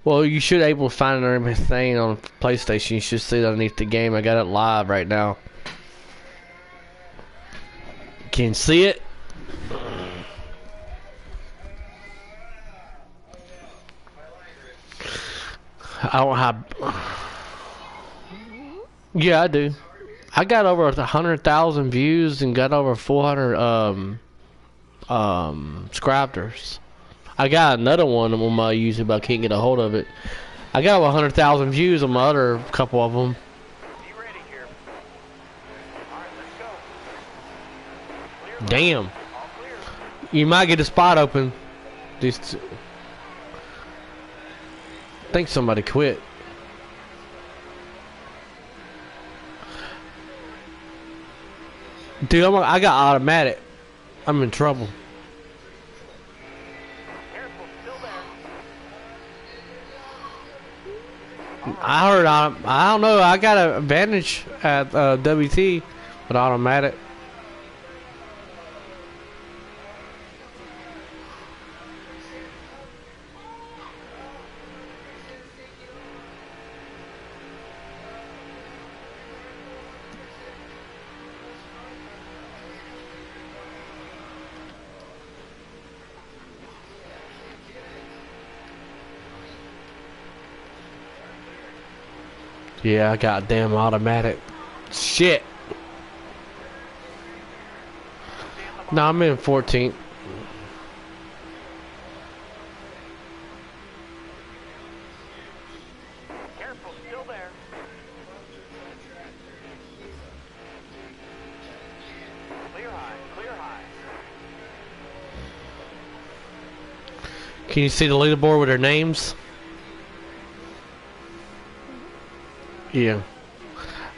Well, you should able to find everything on PlayStation. You should see it underneath the game. I got it live right now. Can you see it? I don't have. Yeah, I do. I got over 100,000 views and got over 400 subscribers. I got another one on my YouTube, but I can't get a hold of it. I got over 100,000 views on my other couple of them. Be ready here. All right, let's go. Clear. Damn. All clear. You might get a spot open. Just I think somebody quit. Dude, I got automatic. I'm in trouble. Careful, still there. I heard I don't know. I got an advantage at WT with automatic. Yeah, I got damn automatic. Shit. No, I'm in 14th. Careful, still there. Clear high, clear high. Can you see the leaderboard with their names? Yeah.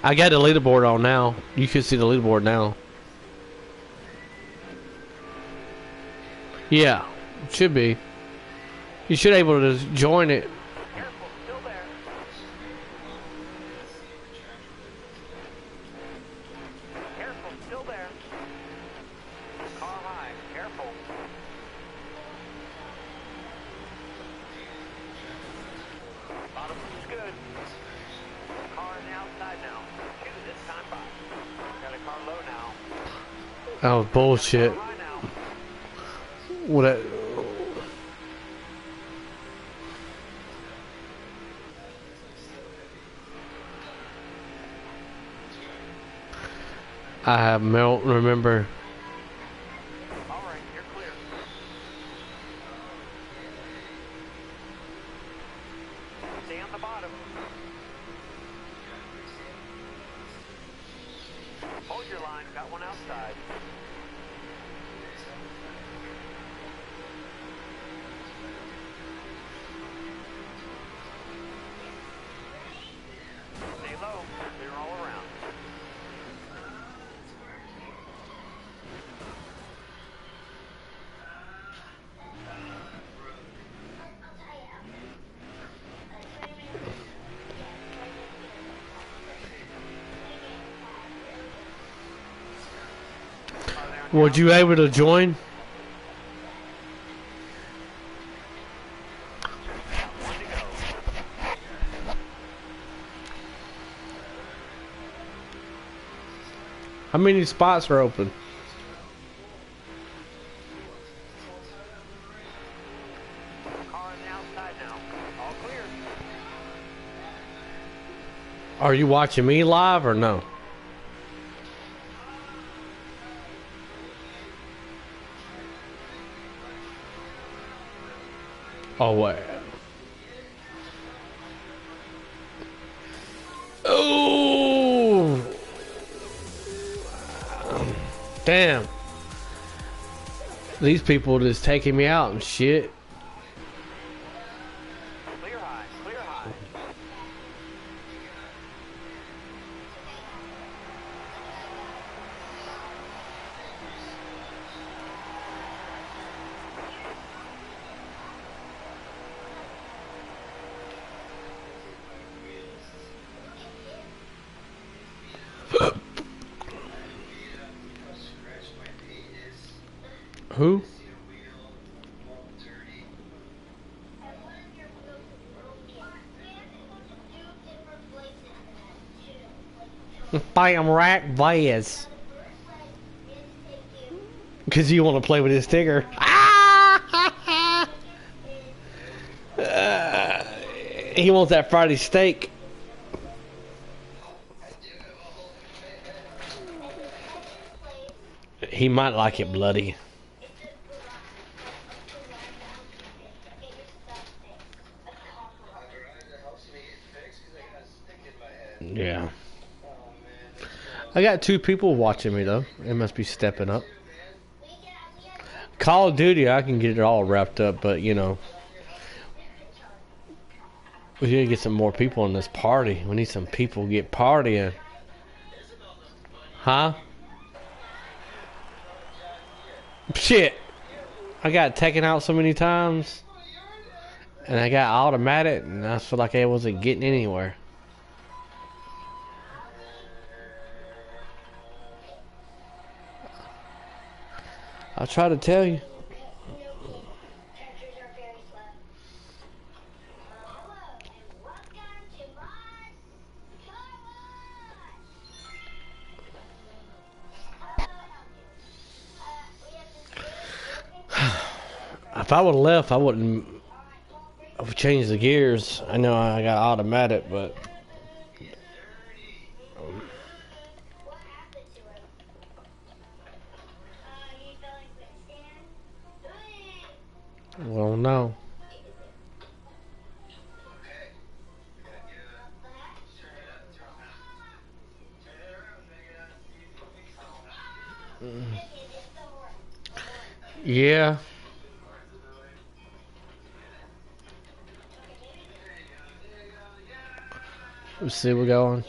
I got the leaderboard on now. You can see the leaderboard now. Yeah, it should be. You should be able to join it. Careful, still there. Careful, still there. Car high, careful. Bottom looks good. Car on the outside now. Shoot it this time by. Got a car low now. That was bullshit. Car high now. What? I have melt. Remember. All right, you're clear. Stay on the bottom. Hold your line. Got one outside. Stay low. Clear all around. Was you able to join? How many spots are open? Car on the outside now. All clear. Are you watching me live or no? Oh wait. Oh, damn! These people just taking me out and shit. Clear high. Clear high. Who? Bam rack Vaz. Because you want to play with his sticker. He wants that Friday steak. He might like it bloody. Yeah. I got 2 people watching me though. It must be stepping up. Call of Duty, I can get it all wrapped up, but you know, we gotta get some more people in this party. We need some people to get partying. Huh? Shit. I got taken out so many times. And I got automatic, and I feel like I wasn't getting anywhere. I'll try to tell you. If I would have left, I wouldn't have changed the gears. I know I got automatic, but well, no. Yeah. Let's see, we're going.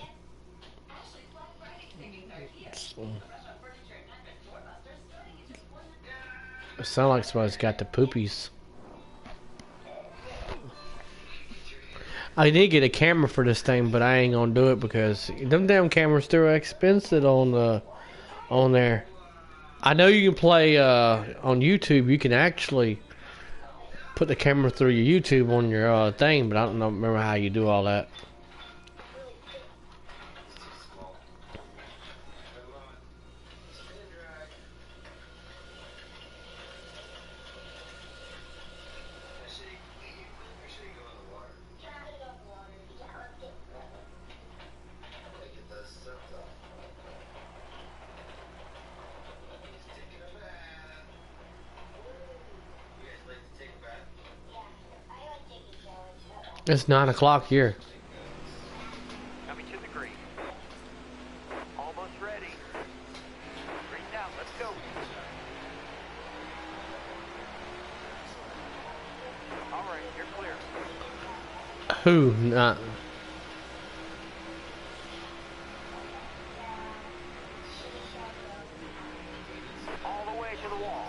It sounds like somebody's got the poopies. I did get a camera for this thing, but I ain't gonna do it because them damn cameras still expensive on there. I know you can play on YouTube. You can actually put the camera through your YouTube on your thing, but I don't know. Remember how you do all that? It's 9 o'clock here. Coming to the green. Almost ready. Green's out. Let's go. All right, you're clear. Who? Not. All the way to the wall.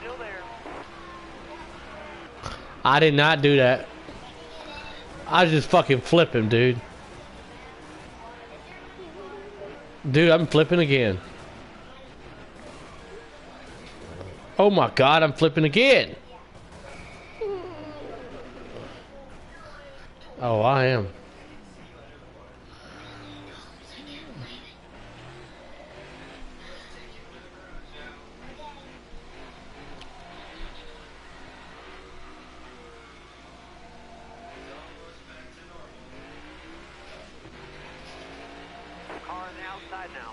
Still there. I did not do that. I just fucking flip him, dude. Dude, I'm flipping again. Oh my god, I'm flipping again. Oh, I am. Car on the outside now.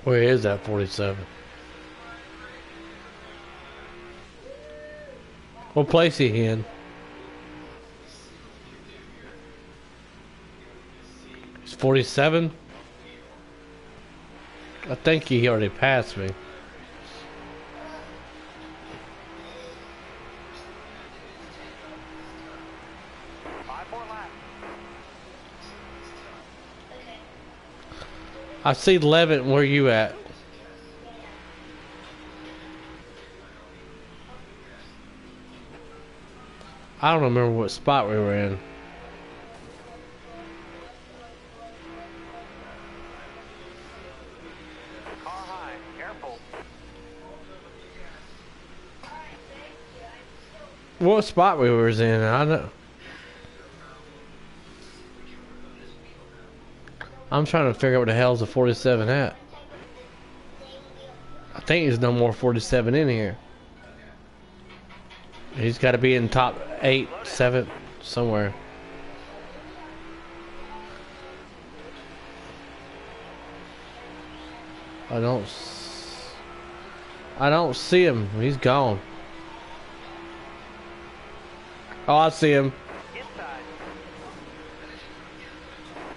Where is that 47? What place he in? It's 47? I think he already passed me. I see Levitt. Where you at? I don't remember what spot we were in. Car high. Careful. What spot we was in? I don't. I'm trying to figure out what the hell's the 47 at. I think there's no more 47 in here. He's got to be in top 8, 7, somewhere. I don't see him. He's gone. Oh, I see him. Inside.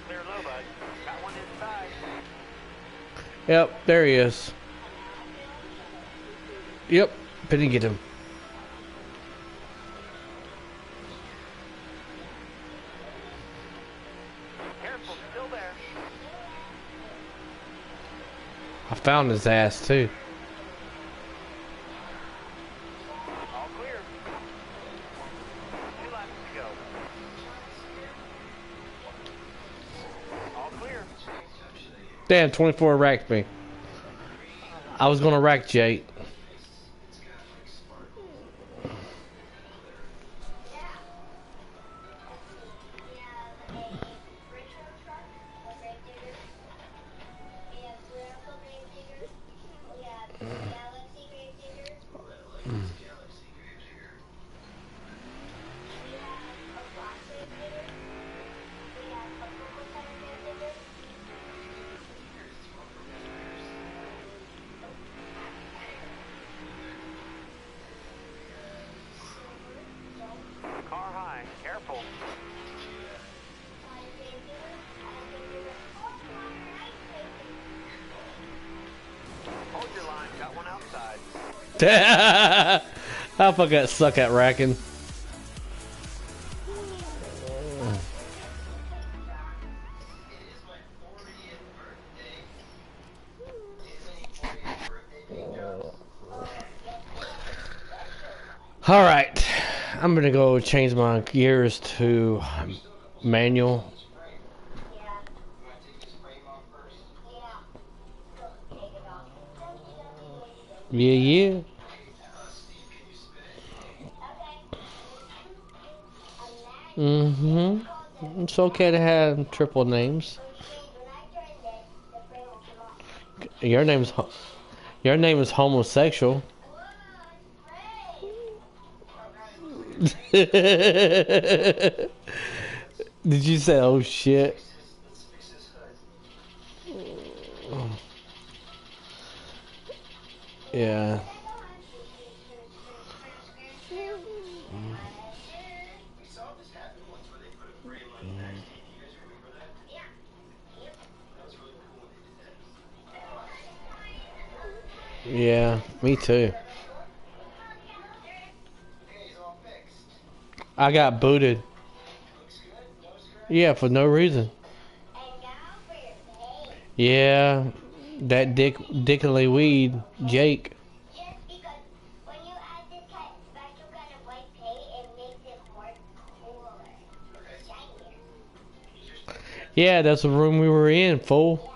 Clear low, bud. Got one inside. Yep, there he is. Yep, didn't get him. Careful. Still there. I found his ass too. All clear. 2 laps to go. All clear. Damn, 24 racked me. I was gonna rack Jake. Car high. Careful. Hold your line. Got one outside. I fucking suck at racking. All right, I'm gonna go change my gears to manual. Yeah, yeah. It's okay to have triple names. Your name's your name is homosexual. Did you say oh shit? Yeah. Yeah, me too. I got booted. Yeah, for no reason. Yeah, that dickily weed, Jake. Yeah, that's the room we were in, fool.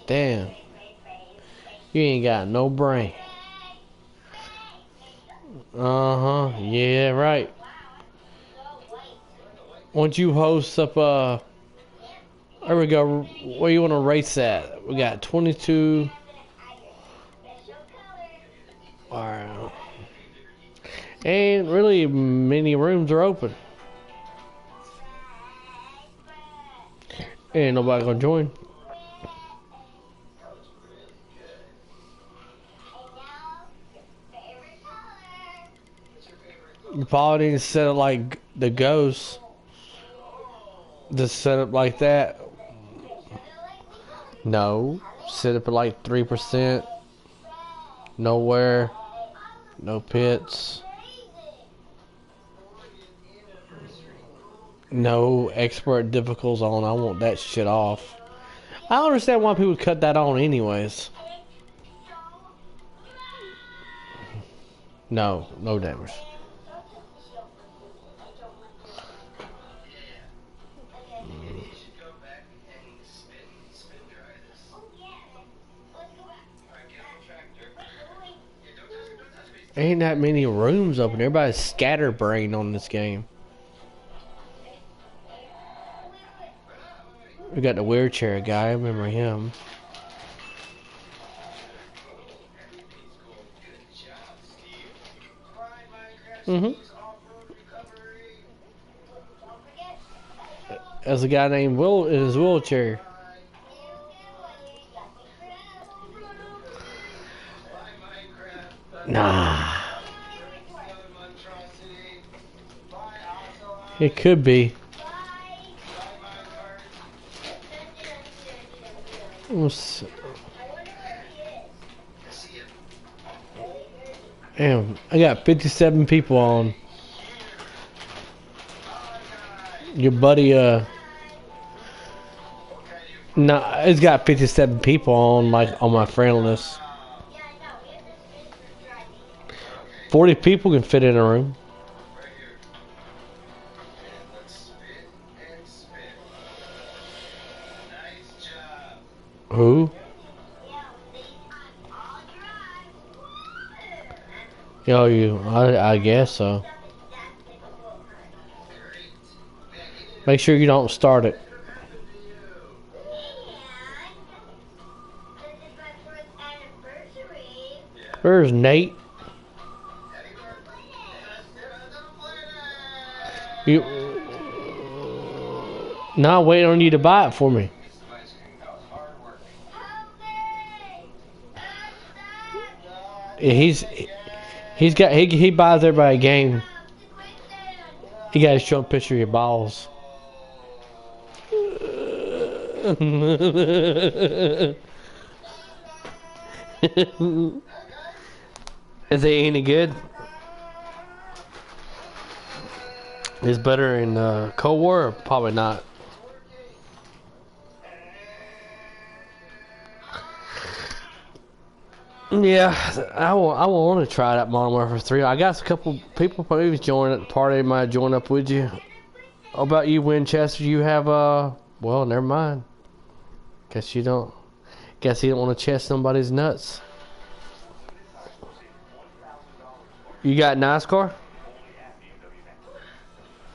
Damn. You ain't got no brain. Uh-huh. Yeah, right. Once you host up, there we go. Where you want to race at? We got 22. Alright. Ain't really many rooms are open. Ain't nobody gonna join. You probably need to set it like the Ghost. Just set it like that. No. Set it at like 3%. Nowhere. No pits. No expert difficulties on. I want that shit off. I don't understand why people cut that on anyways. No, no damage. Ain't that many rooms open. Everybody's scatterbrained on this game. We got the wheelchair guy. I remember him. There's a guy named Will in his wheelchair. Nah. It could be. Damn, I got 57 people on. Your buddy, nah, it's got 57 people on my friend list. 40 people can fit in a room. Who? Yo, I guess so. Make sure you don't start it. There's Nate. Nah, waiting on you to buy it for me. Yeah, he buys everybody a game. You gotta show a picture of your balls. Is they any good? Is better in Cold War? Or probably not. Yeah, I want to try that Modern Warfare 3. I got a couple people probably join the party. Might join up with you. How about you, Winchester? You have well, never mind. Guess you don't. Guess you don't want to chest somebody's nuts. You got NASCAR?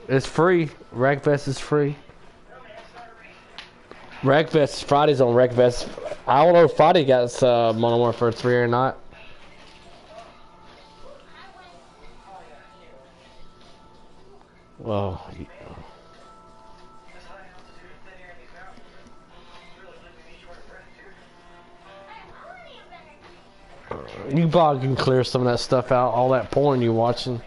It's free. Rackfest is free. Rackfest Friday's on Rackfest. I don't know if Friday got Modern Warfare 3 or not. Well, you probably can clear some of that stuff out. All that porn you're watching.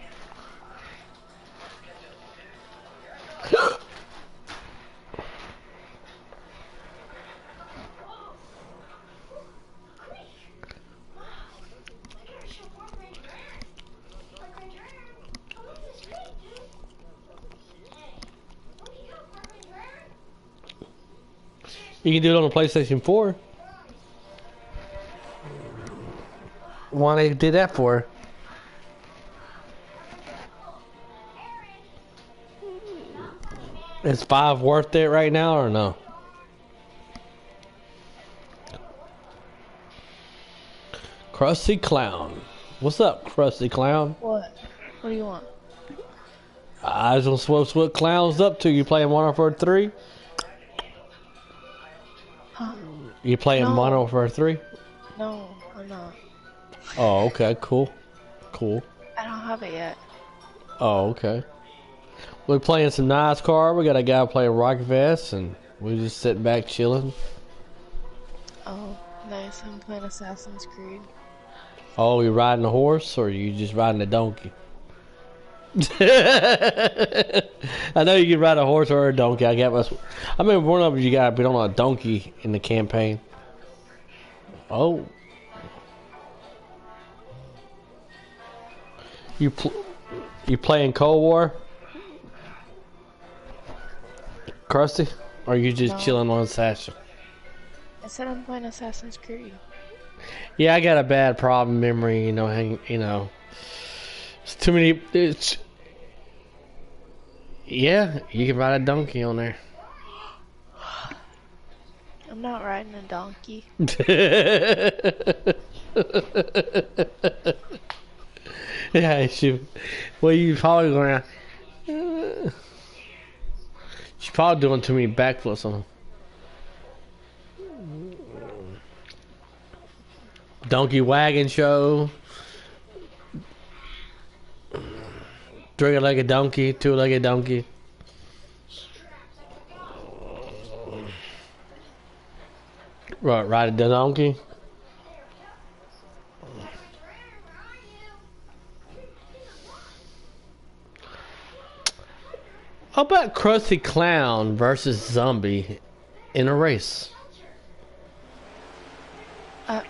You can do it on the PlayStation 4. Why they did that for? Is 5 worth it right now or no? Krusty Clown. What's up, Krusty Clown? What? What do you want? I was supposed to what Clown's up to. You playing Modern Warfare 3? Huh? You playing No. Modern Warfare 3? No, I'm not. Oh, okay, cool. Cool. I don't have it yet. Oh, okay. We're playing some NASCAR. We got a guy playing Rocket Vest, and we're just sitting back chilling. Oh, nice. I'm playing Assassin's Creed. Oh, you riding a horse, or you just riding a donkey? I know you can ride a horse or a donkey. I remember one of you got to be on a donkey in the campaign. Oh. You playing Cold War? Krusty? Or are you just No. chilling on Assassin? I said I'm playing Assassin's Creed. Yeah, I got a bad problem memory. You know, it's too many. It's yeah. You can ride a donkey on there. I'm not riding a donkey. Yeah, she. Well, you probably gonna. She's probably doing too many backflips on him. Donkey wagon show. Three-legged donkey, two-legged donkey. Right, ride the donkey. How about Krusty Clown versus Zombie in a race? What?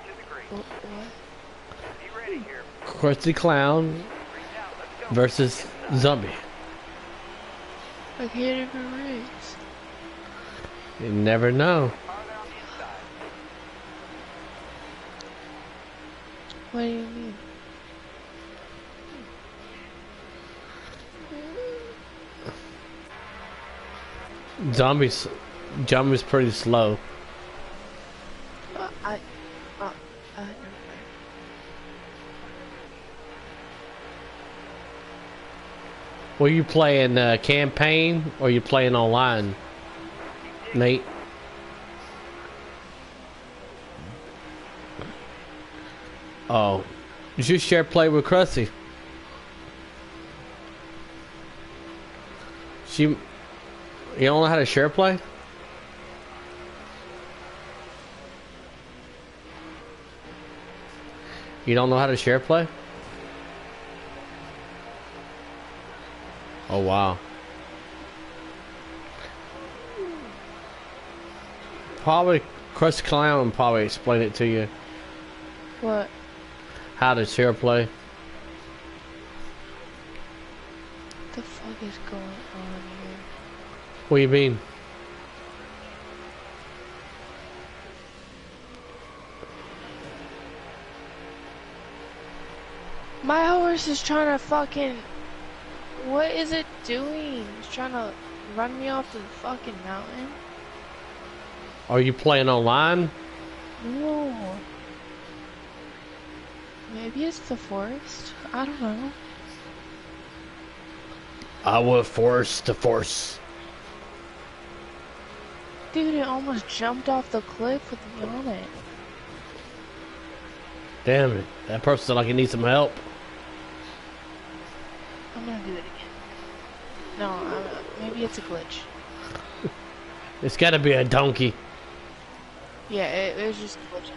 Be ready here. Krusty Clown Reach out. Let's go. versus Zombie. I can't even race. You never know. Farther on the inside. What do you mean? Zombie's pretty slow. I never mind. Were you playing campaign or you playing online, Nate? Oh, you should share play with Krusty. You don't know how to share play? You don't know how to share play? Oh wow. Probably Krusty Clown will probably explain it to you What? how to share play. What the fuck is going on here? What do you mean? My horse is trying to fucking... What is it doing? It's trying to run me off the fucking mountain? Are you playing online? No. Maybe it's the forest? I don't know. I will force the force. Dude, it almost jumped off the cliff with me on it. Damn it. That person like he needs some help. I'm gonna do it again. No, maybe it's a glitch. It's gotta be a donkey. Yeah, it was just a glitch.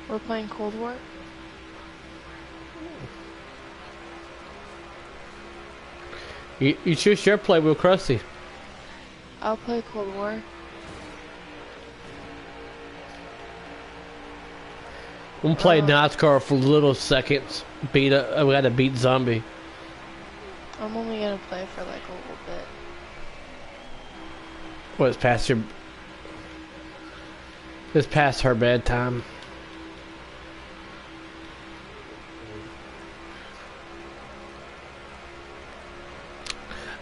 We're playing Cold War? You should share play with Krusty. I'll play Cold War. We'll play NASCAR for little seconds. We gotta beat Zombie. I'm only gonna play for like a little bit. It's past your... It's past her bedtime.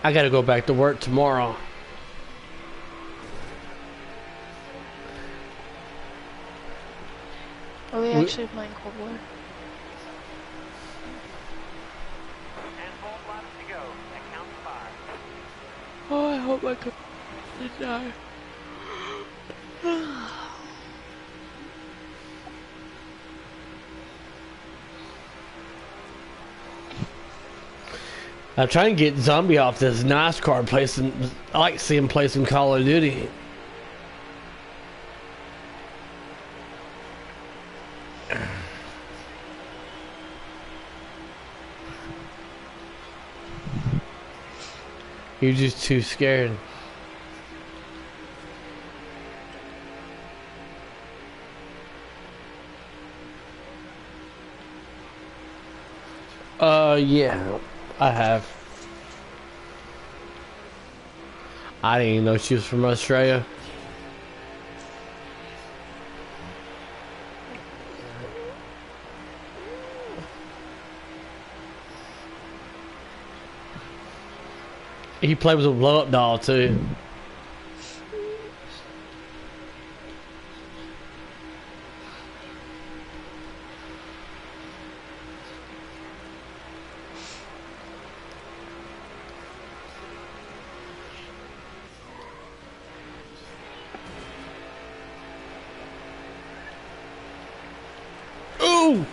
I gotta go back to work tomorrow. Are we actually playing Cold War? And 4 laps to go. That counts 5. Oh, I hope I could die. I'm trying to get Zombie off this NASCAR place, and I like to see him play some Call of Duty. You're just too scared. Yeah, I have. I didn't even know she was from Australia. He played with a blow up doll too. Ooh! 2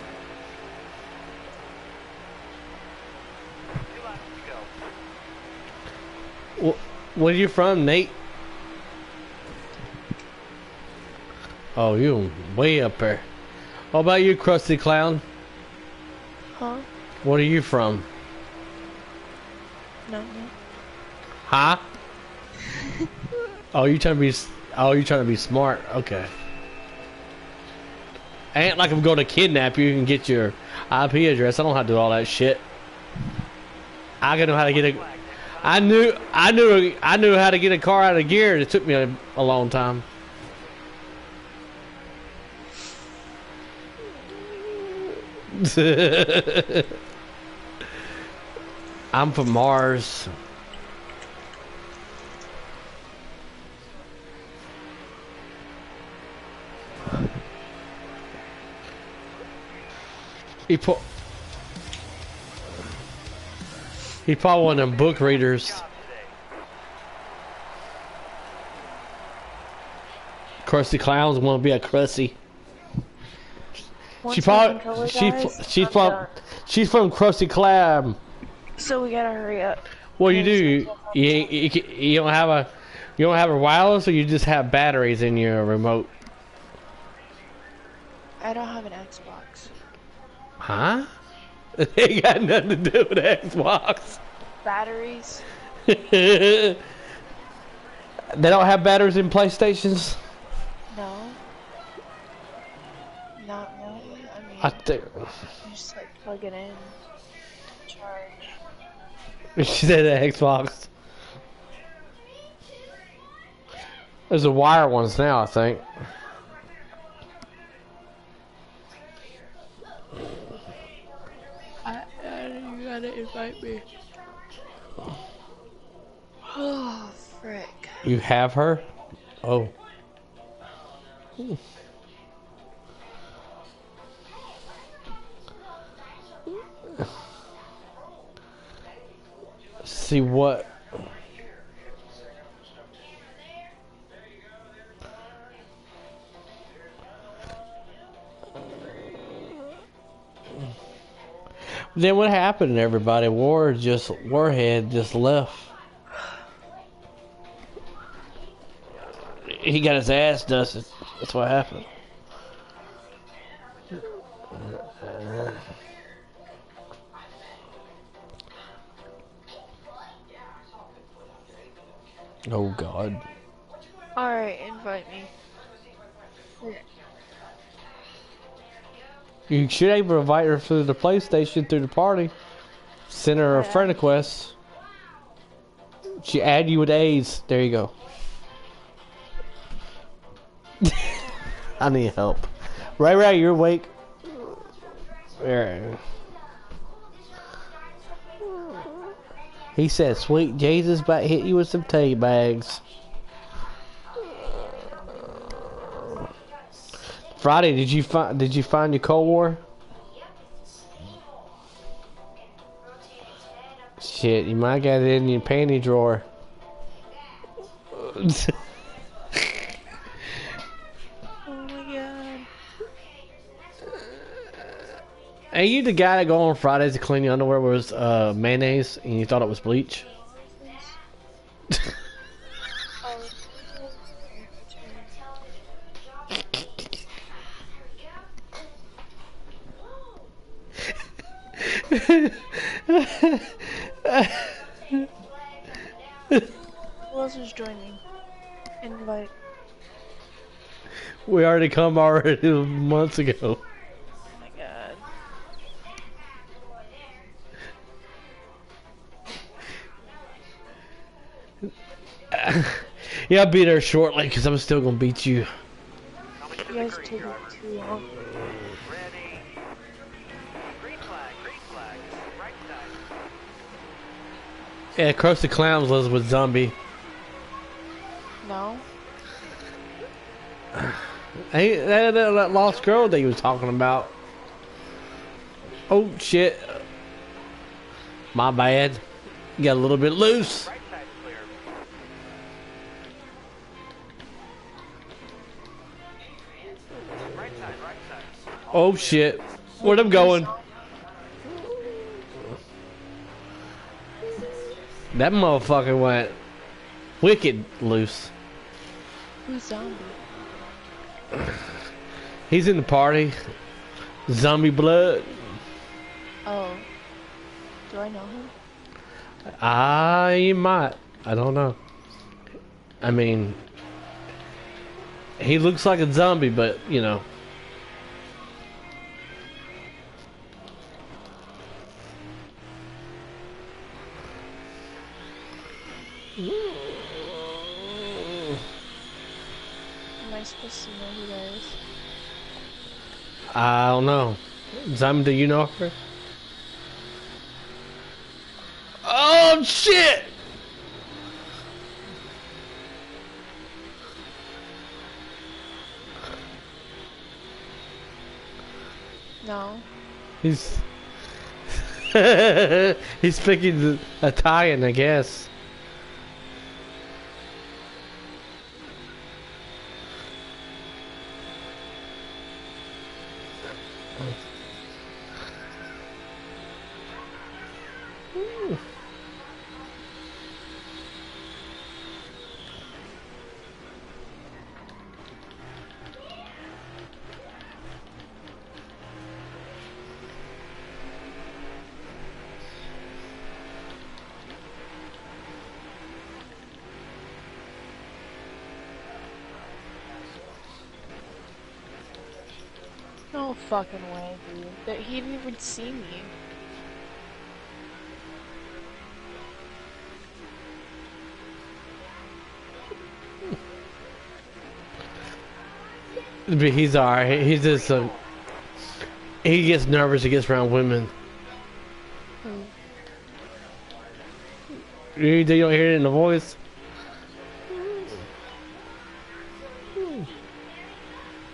laps to go. Where you from, Nate? Oh, you way up there. What about you, Krusty Clown? Huh? What are you from? No. Huh? Oh, you trying to be? Oh, you trying to be smart? Okay. Ain't like I'm going to kidnap you and get your IP address. I don't know how to do all that shit. I gotta know how to get a. I knew how to get a car out of gear. It took me a long time. I'm from Mars. He probably one of them book readers. Krusty Clowns want to be a Krusty. Once She the probably controller dies, she's I'm from done. she's from Krusty Clam. So we gotta hurry up. What do you do? You don't have a wireless, or you just have batteries in your remote? I don't have an Xbox. Huh? It ain't got nothing to do with Xbox. Batteries? They don't have batteries in PlayStations? No. Not really. I mean, I think. you just like plug it in, charge. She said the Xbox. There's the wire ones now, I think. You gotta invite me. Oh, frick. You have her? Oh. See what? Then what happened to everybody? Warhead just left. He got his ass dusted. That's what happened. Oh God. Alright, invite me. You should be able to invite her through the PlayStation, through the party. Send her a friend request. She add you with AIDS. There you go. I need help. Ray, you're awake. There. He said, "Sweet Jesus, about hit you with some tea bags." Friday, did you find your Cold War? Shit, you might got it in your panty drawer. Oh my God. Are you the guy that go on Fridays to clean your underwear with mayonnaise and you thought it was bleach? Who else is joining? Invite. We already come already months ago. Oh my God. Yeah, I'll be there shortly because I'm still gonna beat you. Coming to You the guys green, taking driver. too long. Ready. Green flag, right side. Yeah, Cross the Clowns was with Zombie. No? Hey, that lost girl that you was talking about. Oh shit. My bad. You got a little bit loose. Right side clear. Right side. Oh shit. Where them going? That motherfucker went wicked loose. Who's zombie? He's in the party. Zombie blood. Oh. Do I know him? You might. I don't know. I mean, he looks like a zombie, but you know. Am I supposed to know who that is? I don't know. Zombie, do you know her? Oh shit! No. He's he's picking Italian, I guess. No fucking way, dude. That he didn't even see me. But he's alright. He's just he gets nervous. He gets around women. Who? You don't hear it in the voice.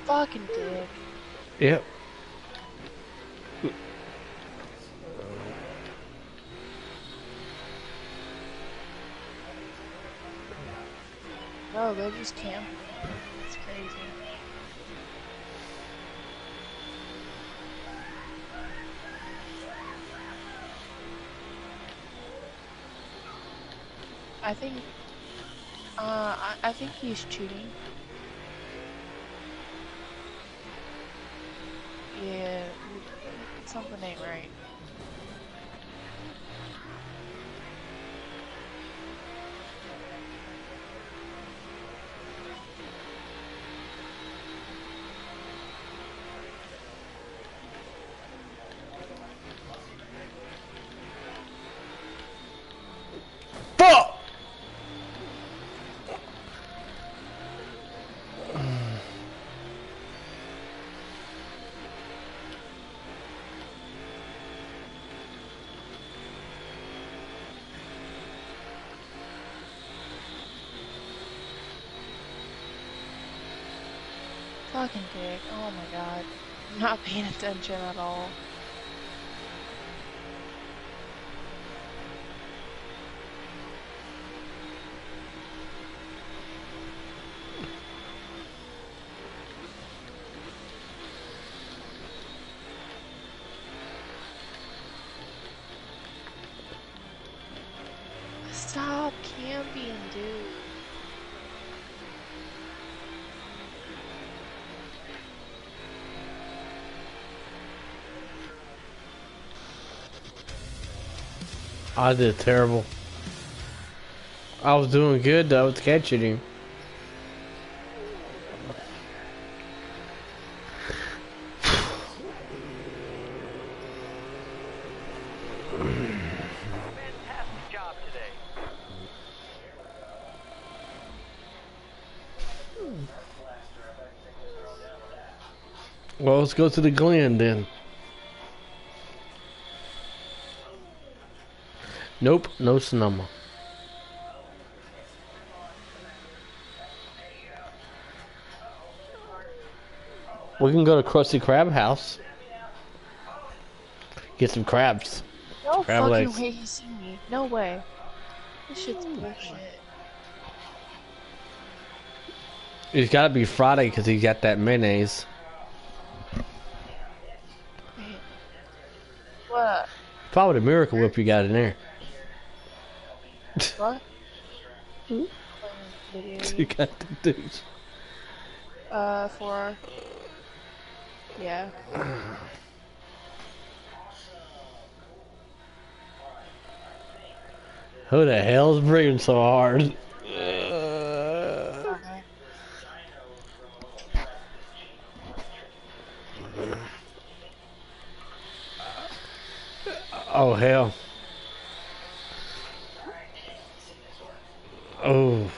Fucking dick. Yep. No, they're just camping. It's crazy. I think, I think he's cheating. Yeah, something ain't right. Fuck! Fucking dick. Oh my god. I'm not paying attention at all. Stop camping, dude. I did terrible. I was doing good though with catching him. Fantastic job today. Well, let's go to the Glen then. Nope, no Sonoma. We can go to Krusty Krab house. Get some crabs. No Crab fucking legs. way he's seen me. No way. This shit's bullshit. It's gotta be Friday because he got that mayonnaise. What? Probably the Miracle Whip you got in there. What? You got the dudes. For... Yeah. Who the hell's breathing so hard? Okay. Oh hell. Oh.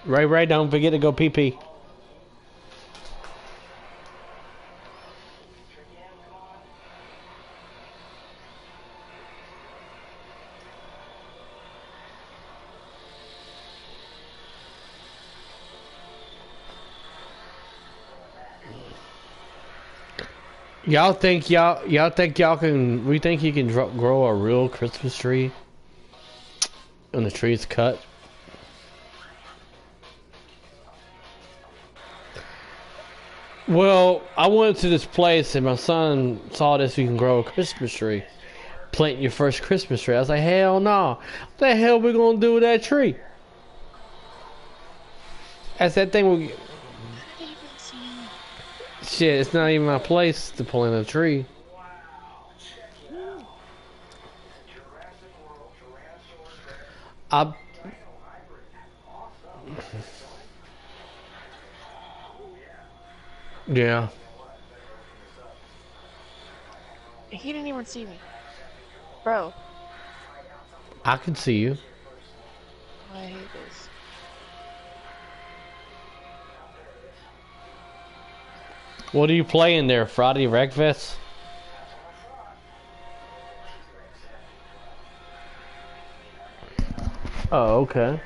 Ray, don't forget to go pee pee. Y'all think y'all can? We think you can grow a real Christmas tree, and the tree's cut. Well, I went to this place and my son saw this. You can grow a Christmas tree, plant your first Christmas tree. I was like, hell no! What the hell we gonna do with that tree? That's that thing. We shit. It's not even my place to plant a tree. I. Yeah. He didn't even see me. Bro. I can see you. I hate this. What are you playing there, Friday Wreckfest? Oh, okay.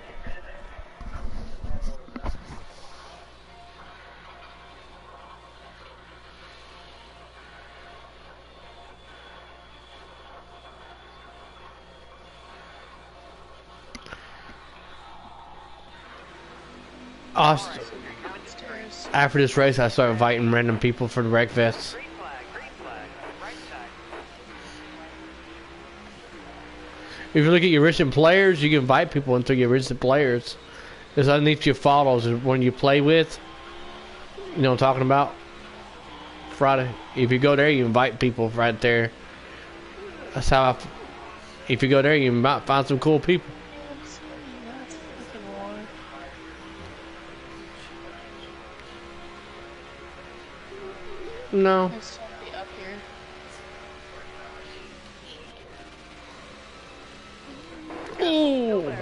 After this race, I start inviting random people for the Wreckfest. Green flag, right side. If you look at your recent players, you can invite people into your recent players. It's underneath your follows when you play with. You know what I'm talking about? Friday. If you go there, you invite people right there. That's how if you go there, you might find some cool people. That's fucking war. No. There's somebody up here. Ooh.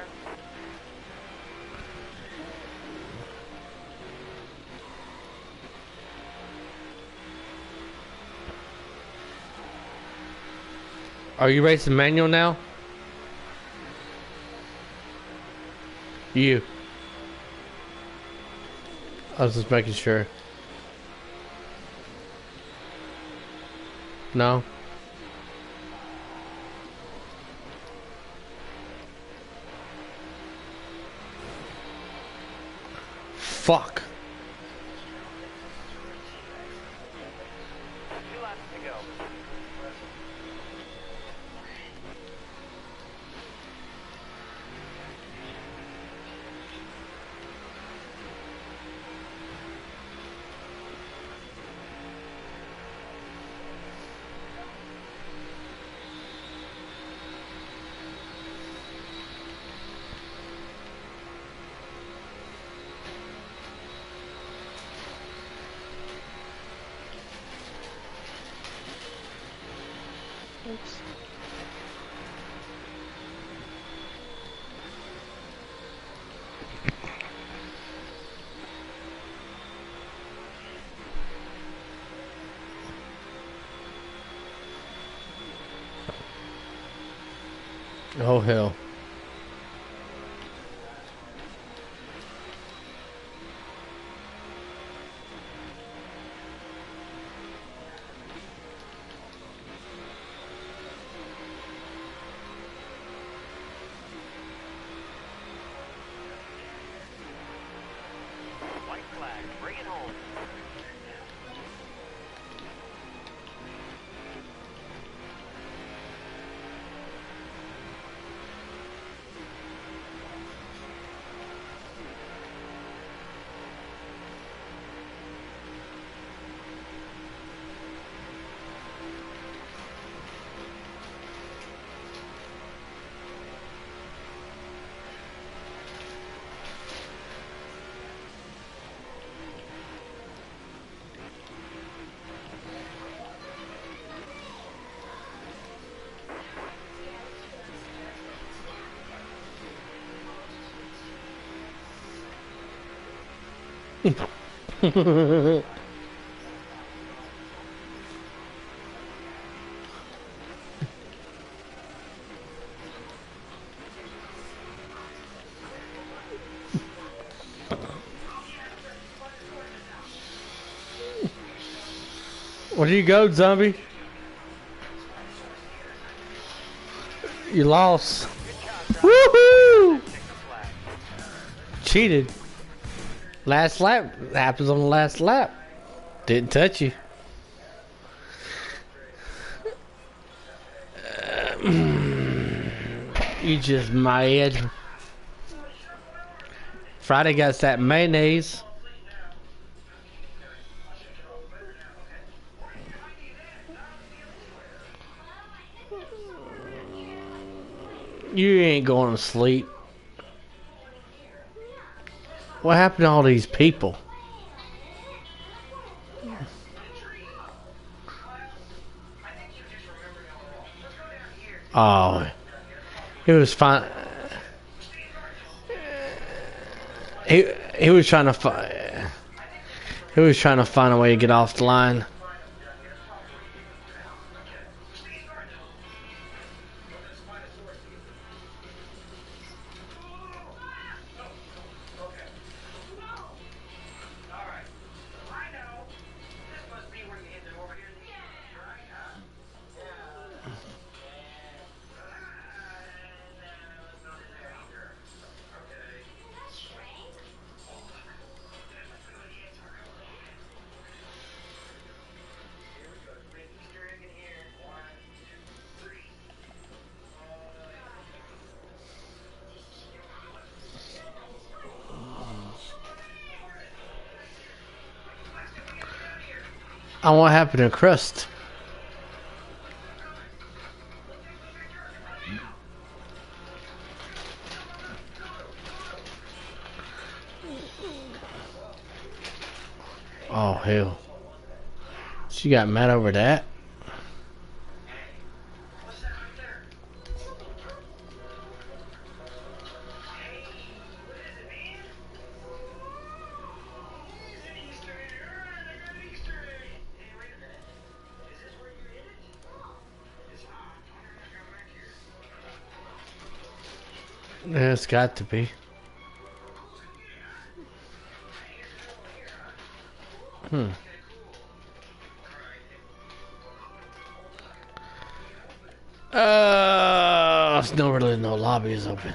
Are you racing manual now? You. I was just making sure. No. Fuck. 2 laps to go. Oh hell. White flag, bring it home. Where do you go, zombie? You lost. Woohoo! Take the flag. Cheated. Last lap. Happens on the last lap. Didn't touch you. You just mad. Friday got that mayonnaise. You ain't going to sleep. What happened to all these people? Oh, he was fine. He was trying to find a way to get off the line. And what happened to Crust? Oh hell. She got mad over that. Yeah, it's got to be. It's no really no lobby is open.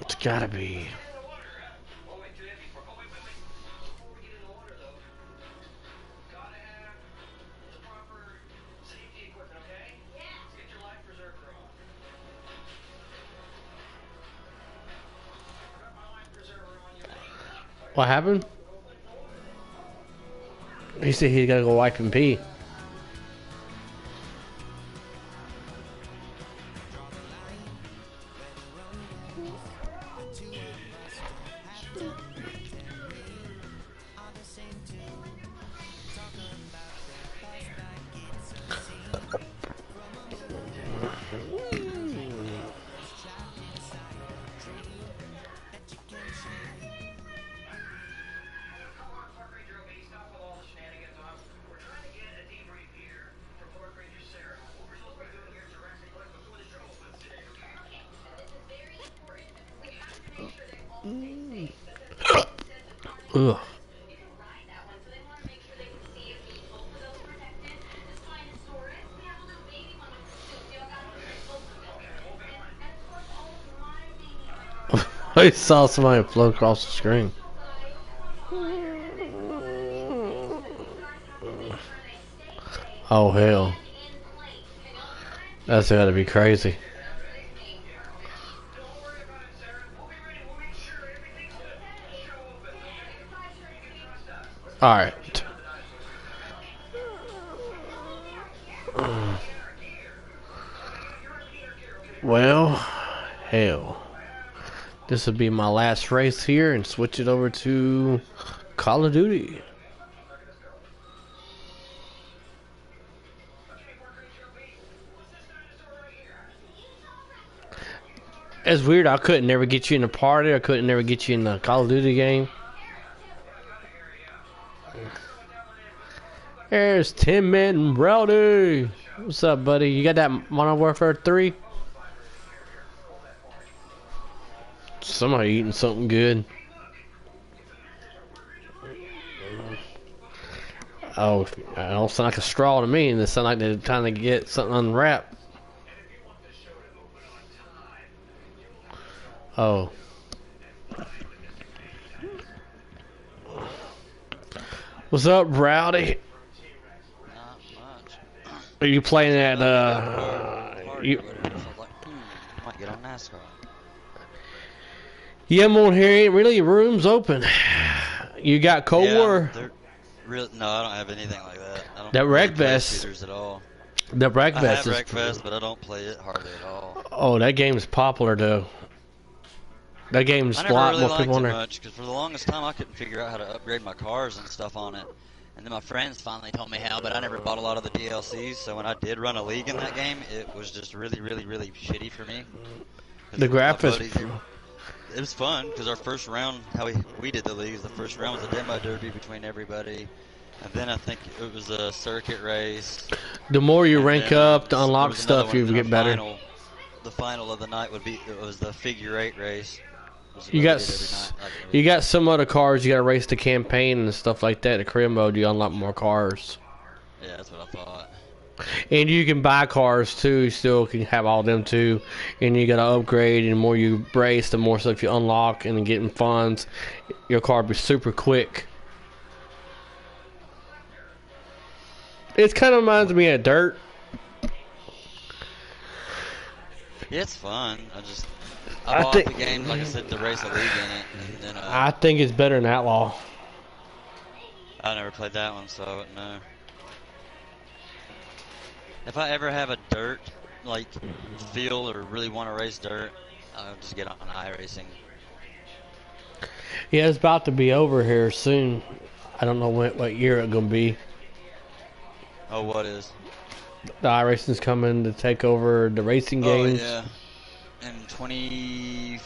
It's gotta be. What happened? He said he gotta go wipe and pee. Ugh. I saw somebody float across the screen. Oh hell. That's gotta be crazy. Alright. Well, hell. This will be my last race here and switch it over to Call of Duty. It's weird, I couldn't never get you in the party, I couldn't never get you in the Call of Duty game. There's Tim Man Rowdy. What's up, buddy? You got that Modern Warfare 3? Somebody eating something good. Oh, it don't sound like a straw to me, and it sound like they're trying to get something unwrapped. Oh. What's up, Rowdy? Not much. Are you playing that, You... might get on NASCAR. Yeah, I'm on here. Ain't really rooms open. You got Cold War? No, I don't have anything like that. I don't That really play Wreckfest. shooters at all. The Wreckfest I have is... Wreckfest, but I don't play it hardly at all. Oh, that game is popular, though. That game's I a never lot really more liked people on it there. much, because for the longest time I couldn't figure out how to upgrade my cars and stuff on it. And then my friends finally told me how, but I never bought a lot of the DLCs, so when I did run a league in that game, it was just really, really, really shitty for me. The graphics... It was fun, because our first round, how we did the leagues, the first round was a demo derby between everybody. And then I think it was a circuit race. The more you rank then up to there unlock was another stuff, one, you and get better. The final of the night was the figure 8 race. You got some other cars. You got to race the campaign and stuff like that. The career mode, you unlock more cars. Yeah, that's what I thought. And you can buy cars too. You still can have all them too. And you got to upgrade. And the more you race, the more stuff you unlock and getting funds. Your car will be super quick. It kind of reminds me of Dirt. Yeah, it's fun. I bought the game, like I said, to race a league in it. And then, I think it's better than Outlaw. I never played that one, so I wouldn't know. If I ever have a dirt, like, feel or really want to race dirt, I'll just get on iRacing. Yeah, it's about to be over here soon. I don't know what year it's going to be. Oh, what is? The iRacing's coming to take over the racing games. Oh, yeah. In 20...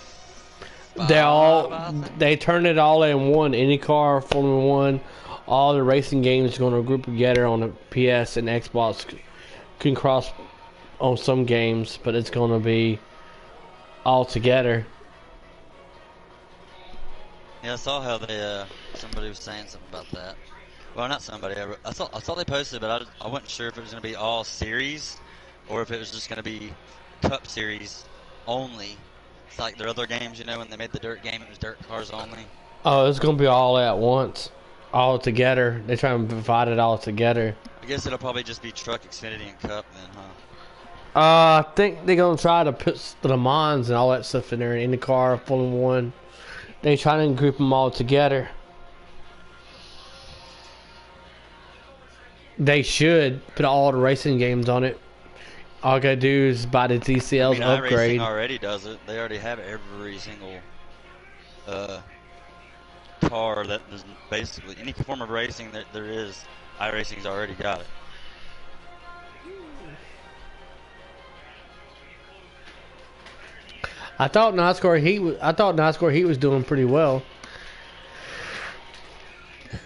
They turned it all in one. IndyCar, Formula One, all the racing games are going to group together on the PS and Xbox. Can cross on some games, but it's going to be all together. Yeah, I saw how they somebody was saying something about that. Well, not somebody. I saw they posted, but I wasn't sure if it was going to be all series or if it was just going to be Cup Series only. It's like their other games, you know, when they made the dirt game, it was dirt cars only. Oh, it's going to be all at once, all together. They try and divide it all together. I guess it'll probably just be Truck, Xfinity, and Cup then, huh? I think they're going to try to put the Le Mans and all that stuff in there, in IndyCar, Formula One. They try to group them all together. They should put all the racing games on it. All I gotta do is buy the I TCL's mean, iRacing upgrade. already does it. They already have every single car that is basically any form of racing that there is. iRacing's already got it. I thought NASCAR Heat was doing pretty well.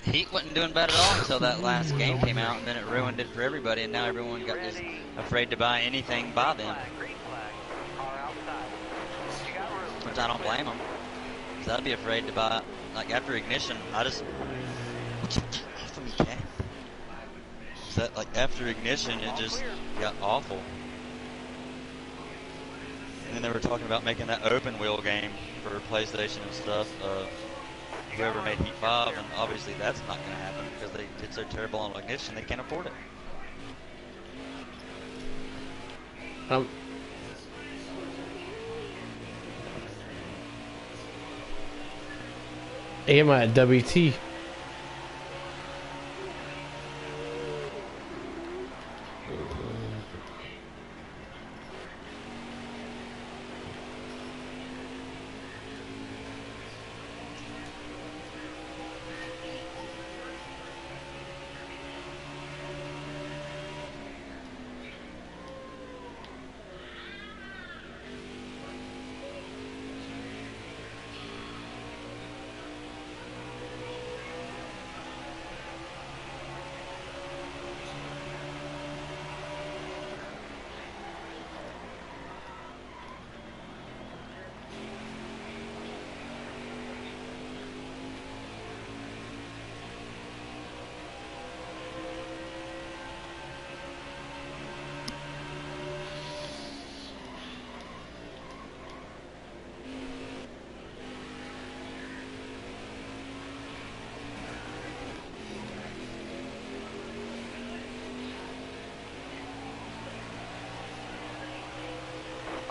Heat wasn't doing bad at all until that last game came out, and then it ruined it for everybody. And now everyone is afraid to buy anything by them, Green flag. Car outside. You got room. which I don't blame them. Cause I'd be afraid to buy. Like after ignition, off of me, Cat. So that like after ignition, it just got awful. And then they were talking about making that open wheel game for PlayStation and stuff. Whoever made Heat 5, and obviously that's not going to happen because they did so terrible on ignition they can't afford it. Am I at WT?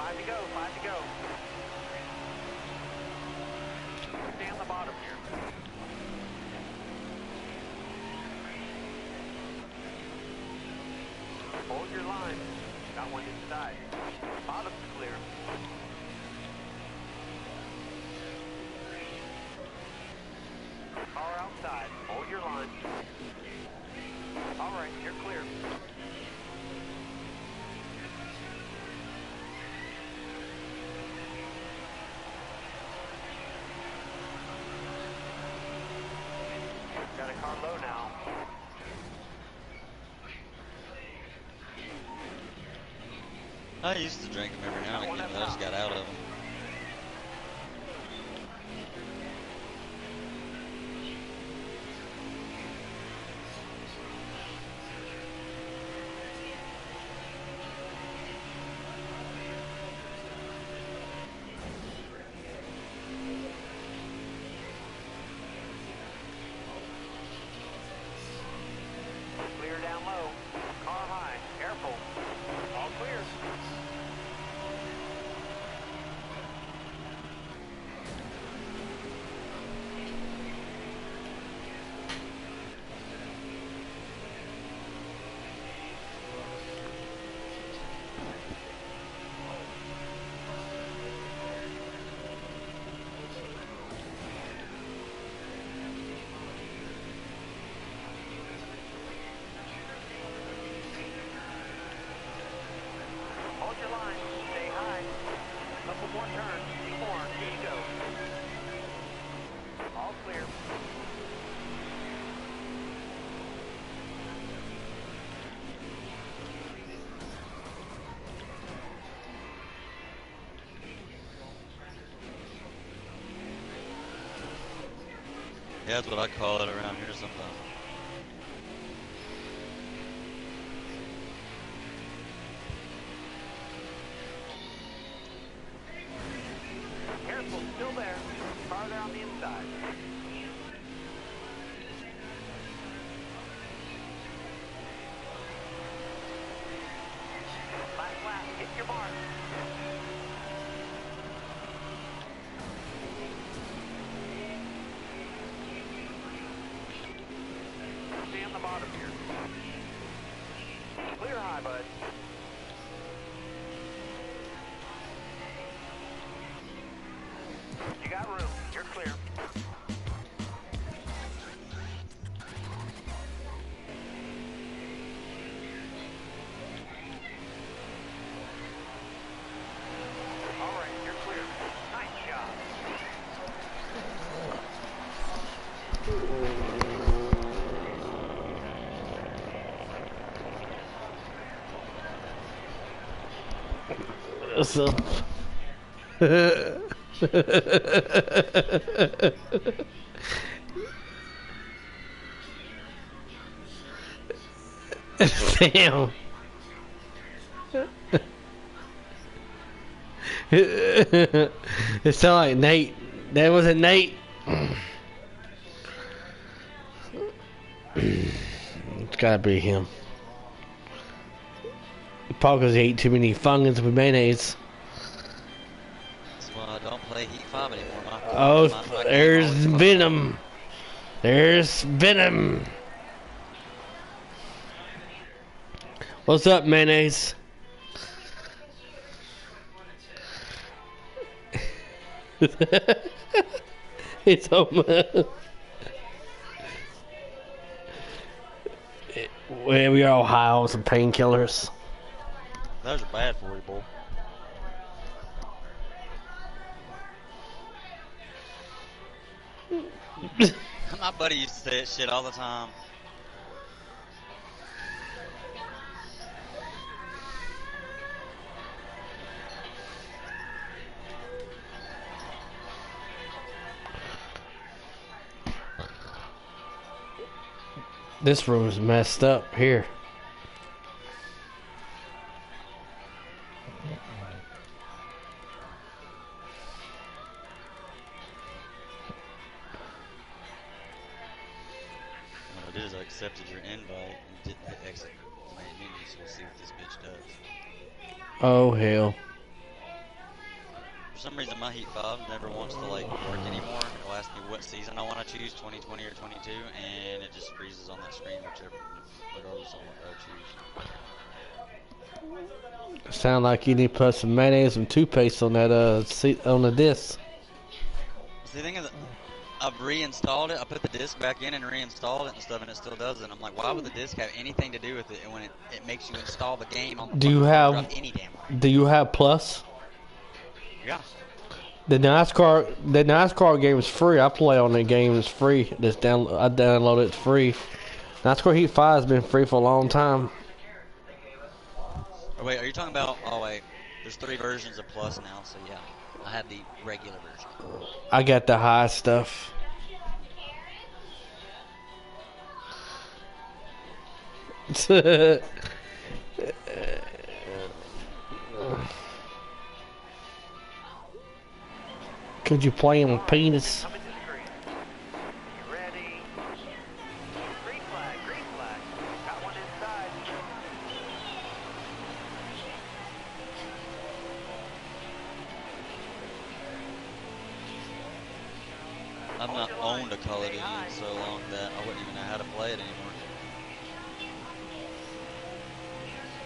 Five to go. Stay on the bottom here. Hold your line. Got one inside. Bottom's clear. Car outside. Hold your line. All right, you're clear. Got a car low now. I used to drink them every now and again, but I just got out of them. Clear down low. Car high. Careful. All clear. Hold your line. Stay high. Couple more turns. Two more. Here you go. All clear. Yeah, that's what I call it around here sometimes. Careful. Still there. Car there on the inside. Last lap. Hit your mark. Stay on the bottom here. So. Damn. It sounded like Nate. That wasn't Nate. It's gotta be him. Probably because he ate too many Funyuns with mayonnaise. That's why I don't play Heat 5 anymore. Oh, my game there's always fucks Venom. There's Venom. What's up, mayonnaise? It's almost. Well, we are all high on some painkillers. Those are bad for you, boy. My buddy used to say that shit all the time. This room's messed up here. What it is, I accepted your invite and didn't hit exit the main menu, so we'll see what this bitch does. Oh hell. For some reason, my Heat 5 never wants to like work anymore. It'll ask me what season I want to choose, 2020 or 22, and it just freezes on that screen, regardless of what I choose. Sound like you need to put some mayonnaise and toothpaste on that on the disc. See, the thing is, I've reinstalled it. I put the disc back in and reinstalled it and stuff, and it still does it. I'm like, why would the disc have anything to do with it? And when it makes you install the game on the Do you fucking have any damn way. Do you have Plus? Yeah. The NASCAR game is free. I play on the game. It's free. I download it. It's free. NASCAR Heat 5 has been free for a long time. Oh, wait, are you talking about? Oh wait, there's 3 versions of Plus now, so yeah, I have the regular version. I got the high stuff. Could you play him with penis? Coming to the screen. You ready? Green flag, green flag. Got one inside. I've not owned a Call of Duty in so long that I wouldn't even know how to play it anymore.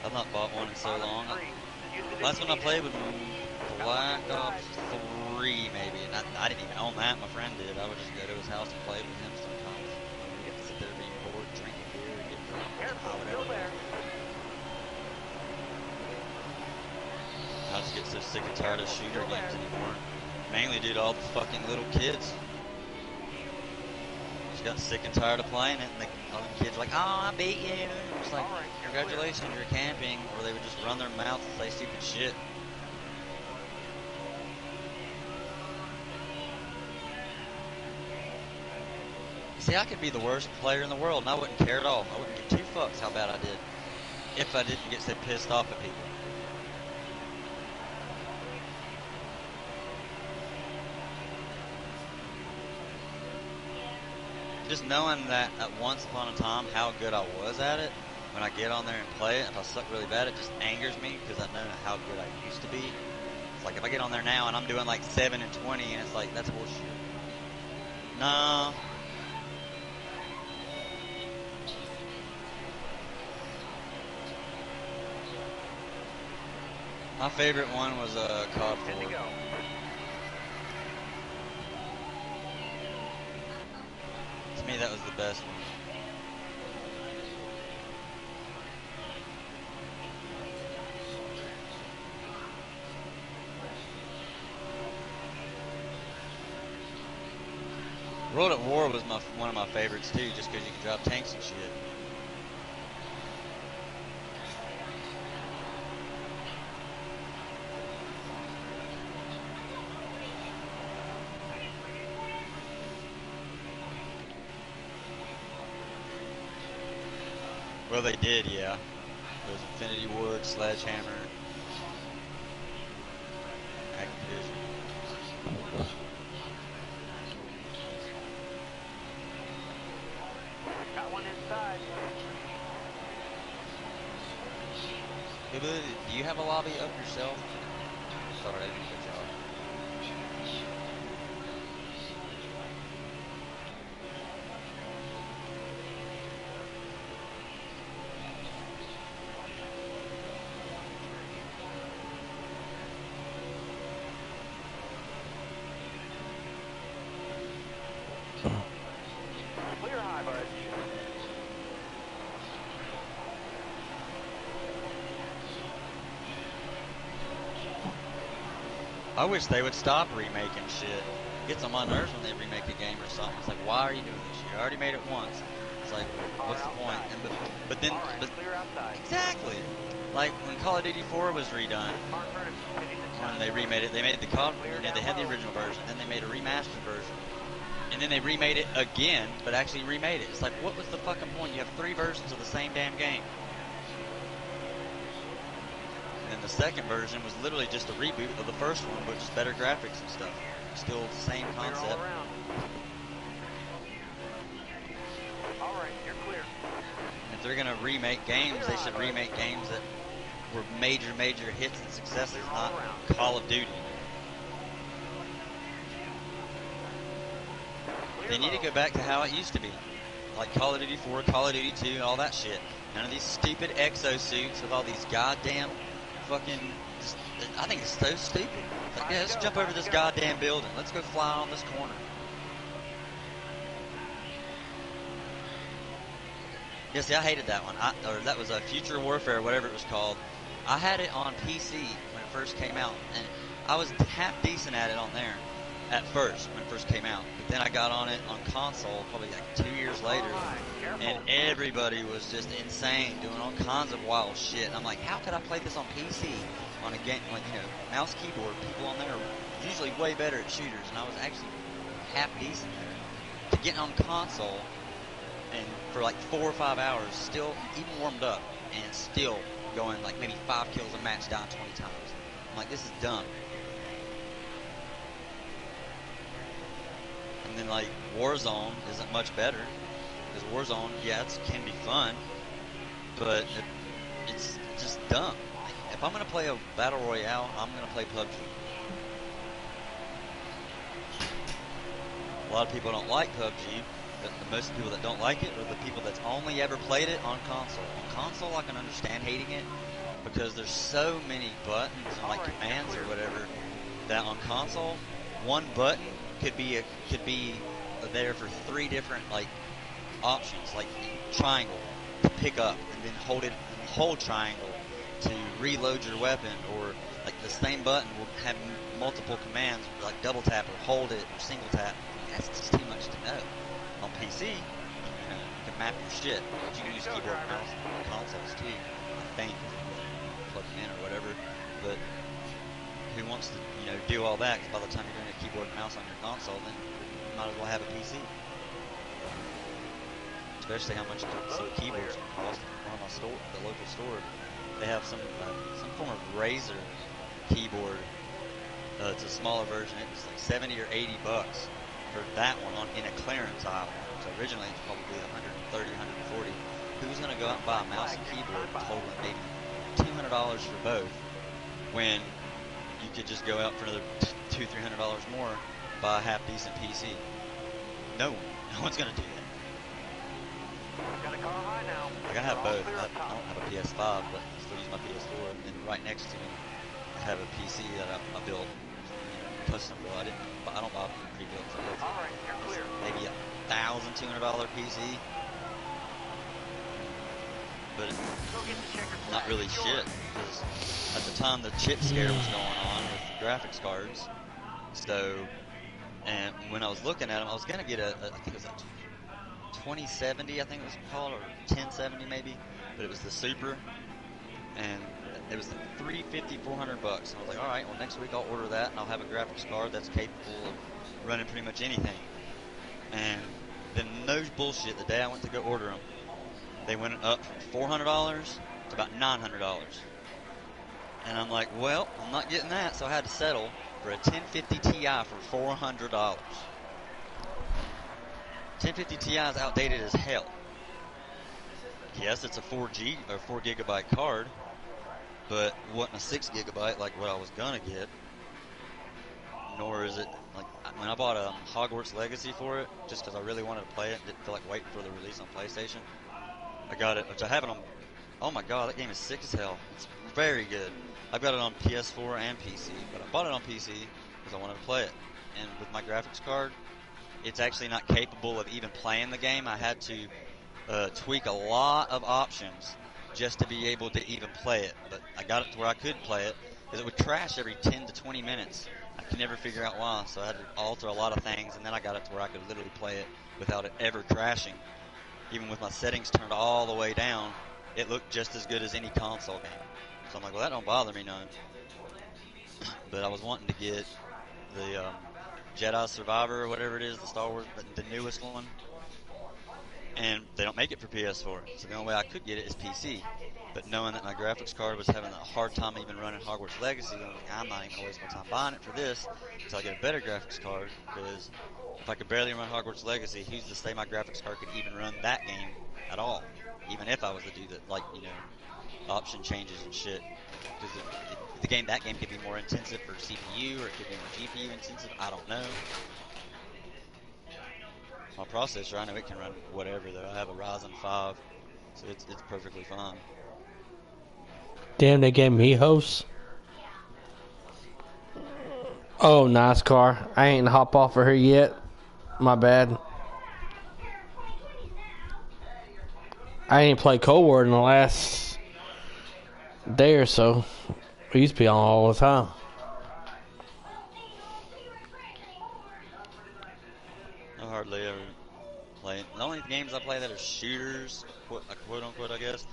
I've not bought one in so long. Last one I played was Black Ops 3 maybe, and I didn't even own that. My friend did. I would just go to his house and play with him sometimes. We get to sit there being bored, drinking beer, and getting drunk, Still whatever. there. I just get so sick and tired of shooter games anymore. Mainly due to all the fucking little kids. Just got sick and tired of playing it, and all the kids are like, oh, I beat you. It's like, congratulations, you're camping. Or they would just run their mouth and say stupid shit. See, I could be the worst player in the world, and I wouldn't care at all. I wouldn't give 2 fucks how bad I did. If I didn't get so pissed off at people. Just knowing that at once upon a time how good I was at it, when I get on there and play it, if I suck really bad, it just angers me because I know how good I used to be. It's like if I get on there now and I'm doing like 7 and 20, and it's like, that's bullshit. No. My favorite one was COD 4. Good to go. To me, that was the best one. World at War was one of my favorites too, just because you can drive tanks and shit. Well, they did, yeah. There's Infinity Wood, Sledgehammer, Activision. Got one inside. Hey, bud, do you have a lobby up yourself? Sorry, I didn't cut you off. Clear high, bud. I wish they would stop remaking shit. Gets on my nerves when they remake a game or something. It's like, why are you doing this? You already made it once. It's like, what's the point? And but then, All right, but clear outside. exactly, like when Call of Duty 4 was redone, Car in front of you, hitting the when top. they remade it, they made the COD, they had the original version, then they made a remastered version, and then they remade it again, but actually remade it. It's like, what was the fucking point? You have 3 versions of the same damn game. And then the second version was literally just a reboot of the first one, but just better graphics and stuff. Still the same Clear all concept. around. All right, you're clear. If they're gonna remake games, they should remake games that were major hits and successes, not Call of Duty. They need to go back to how it used to be. Like Call of Duty 4, Call of Duty 2, all that shit. None of these stupid exosuits with all these goddamn fucking... I think it's so stupid. It's like, yeah, let's jump over this goddamn building. Let's go fly on this corner. Yeah, see, I hated that one. Or that was a Future Warfare, whatever it was called. I had it on PC when it first came out, and I was half decent at it on there at first when it first came out. But then I got on it on console probably like 2 years later, and everybody was just insane, doing all kinds of wild shit. And I'm like, how could I play this on PC on a game like, you know, mouse keyboard? People on there are usually way better at shooters, and I was actually half decent there. To get on console and for like 4 or 5 hours, still even warmed up and still going like maybe 5 kills a match, down 20 times. I'm like, this is dumb. And then like Warzone isn't much better, because Warzone, yeah, it can be fun, but it's just dumb. If I'm gonna play a battle royale, I'm gonna play PUBG. A lot of people don't like PUBG, but the most people that don't like it are the people that's only ever played it on console. On console, I can understand hating it, because there's so many buttons and like commands or whatever, that on console, one button could be there for 3 different like options, like triangle to pick up, and then hold triangle to reload your weapon, or like the same button will have multiple commands, like double tap or hold it or single tap. That's just too much to know. On PC, you can map your shit, but you can use keyboard and mouse on consoles too, I think, plug them in or whatever. But who wants to, you know, do all that? Because by the time you're doing a keyboard and mouse on your console, then you might as well have a PC. Especially how much some keyboards can cost. One of my store, the local store, they have some form of Razer keyboard. It's a smaller version. It's like 70 or 80 bucks for that one in a clearance aisle. So originally it's probably 130, 140. Who's gonna go out and buy a mouse and keyboard totaling maybe $200 for both, when you could just go out for another $200-300 more, buy a half decent PC? No one's gonna do that. Got a car high now. Like, I have both. I don't have a PS5, but I still use my PS4. And then right next to me, I have a PC that I built, custom built. I don't buy pre-built. So All right, you're clear. maybe $1,200 PC, but Go get the checker not flag. really shit, because at the time the chip scare was going on with the graphics cards. So, and when I was looking at them, I was gonna get I think it was a 2070, I think it was called, or 1070 maybe, but it was the Super, and it was like $350, $400. And I was like, all right, well next week I'll order that, and I'll have a graphics card that's capable of running pretty much anything. And then no bullshit, the day I went to go order them, they went up from $400 to about $900. And I'm like, well, I'm not getting that, so I had to settle for a 1050 Ti for $400. 1050 Ti is outdated as hell. Yes, it's a 4 gigabyte card, but wasn't a 6 gigabyte like what I was gonna get. Nor is it like when I bought a Hogwarts Legacy for it, just because I really wanted to play it, didn't feel like waiting for the release on PlayStation. I got it, which I have it on. Oh my god, that game is sick as hell. It's very good. I've got it on PS4 and PC, but I bought it on PC because I wanted to play it. And with my graphics card, it's actually not capable of even playing the game. I had to tweak a lot of options just to be able to even play it. But I got it to where I could play it because it would crash every 10 to 20 minutes. I could never figure out why, so I had to alter a lot of things, and then I got it to where I could literally play it without it ever crashing. Even with my settings turned all the way down, it looked just as good as any console game. So I'm like, well, that don't bother me none. But I was wanting to get the Jedi Survivor or whatever it is, the Star Wars, the newest one. And they don't make it for PS4, so the only way I could get it is PC. But knowing that my graphics card was having a hard time even running Hogwarts Legacy, I'm not even going to waste my time buying it for this until I get a better graphics card, because if I could barely run Hogwarts Legacy, who's to say my graphics card could even run that game at all? Even if I was to do that, like, option changes and shit. Because that game could be more intensive for CPU, or it could be more GPU intensive, I don't know. My processor, I know it can run whatever, though. I have a Ryzen 5, so it's perfectly fine. Damn, they gave me hosts. Oh, nice car. I ain't hop off of her yet. My bad. I ain't played Cold War in the last day or so. We used to be on all the time. I hardly ever play. The only games I play that are shooters, quote unquote, I guess,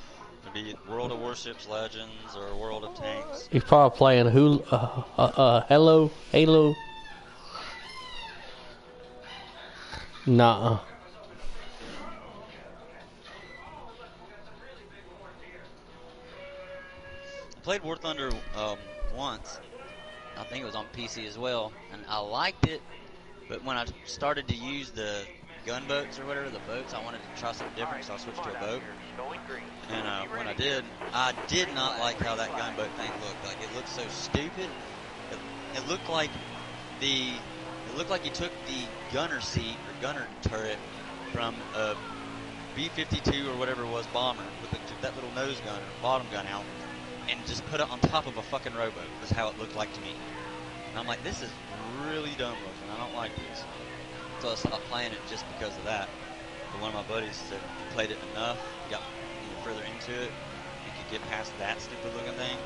would be World of Warships Legends or World of Tanks. He's probably playing Halo. Nah. I played War Thunder once. I think it was on PC as well, and I liked it. But when I started to use the gunboats or whatever, the boats, I wanted to try something different, so I switched to a boat. And when I did not like how that gunboat thing looked. Like, it looked so stupid. It looked like you took the gunner seat or gunner turret from a B-52 or whatever it was bomber with that little nose gun or bottom gun out, and just put it on top of a fucking rowboat. Was how it looked like to me. And I'm like, this is really dumb looking. I don't like this. So I stopped playing it just because of that. But one of my buddies said he played it enough, got further into it, and could get past that stupid looking thing,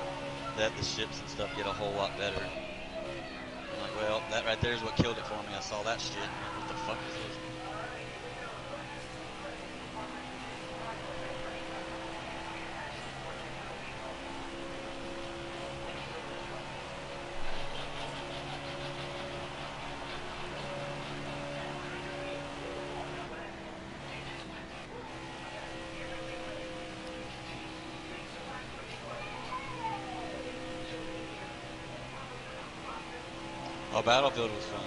that the ships and stuff get a whole lot better. I'm like, well, that right there is what killed it for me. I saw that shit. What the fuck is this? Oh, Battlefield was fun.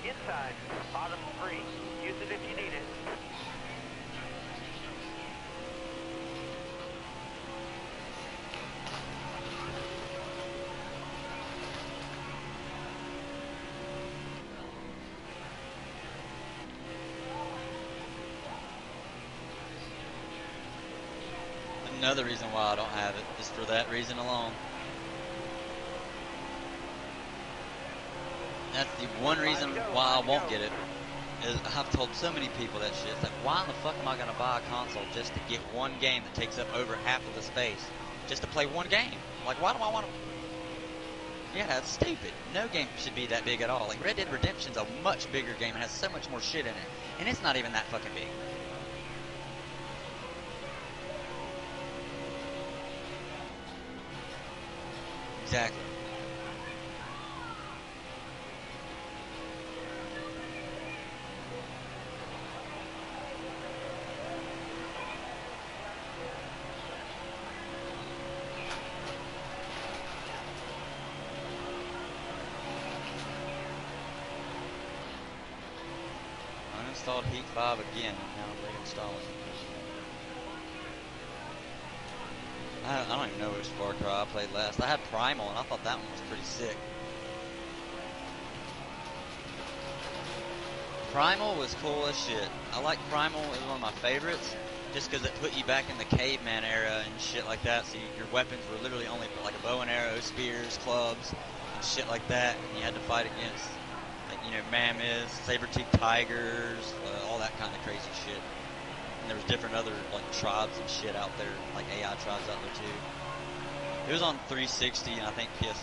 Inside, bottom 3. Use it if you need it. Another reason why I don't have it is for that reason alone. That's the one reason why I won't get it. I've told so many people that shit. It's like, why in the fuck am I gonna buy a console just to get one game that takes up over half of the space, just to play one game? Like, why do I want to? Yeah, it's stupid. No game should be that big at all. Like Red Dead Redemption's a much bigger game and has so much more shit in it, and it's not even that fucking big. Exactly. I installed Heat 5 again, and now I'm reinstalling it. I don't even know which Far Cry I played last. I had Primal, and I thought that one was pretty sick. Primal was cool as shit. I like Primal. It was one of my favorites, just because it put you back in the caveman era and shit like that. So your weapons were literally only like a bow and arrow, spears, clubs, and shit like that. And you had to fight against, like, you know, mammoths, saber-toothed tigers, all that kind of crazy shit. And there was different other like tribes and shit out there, like AI tribes out there too. It was on 360 and I think PS4.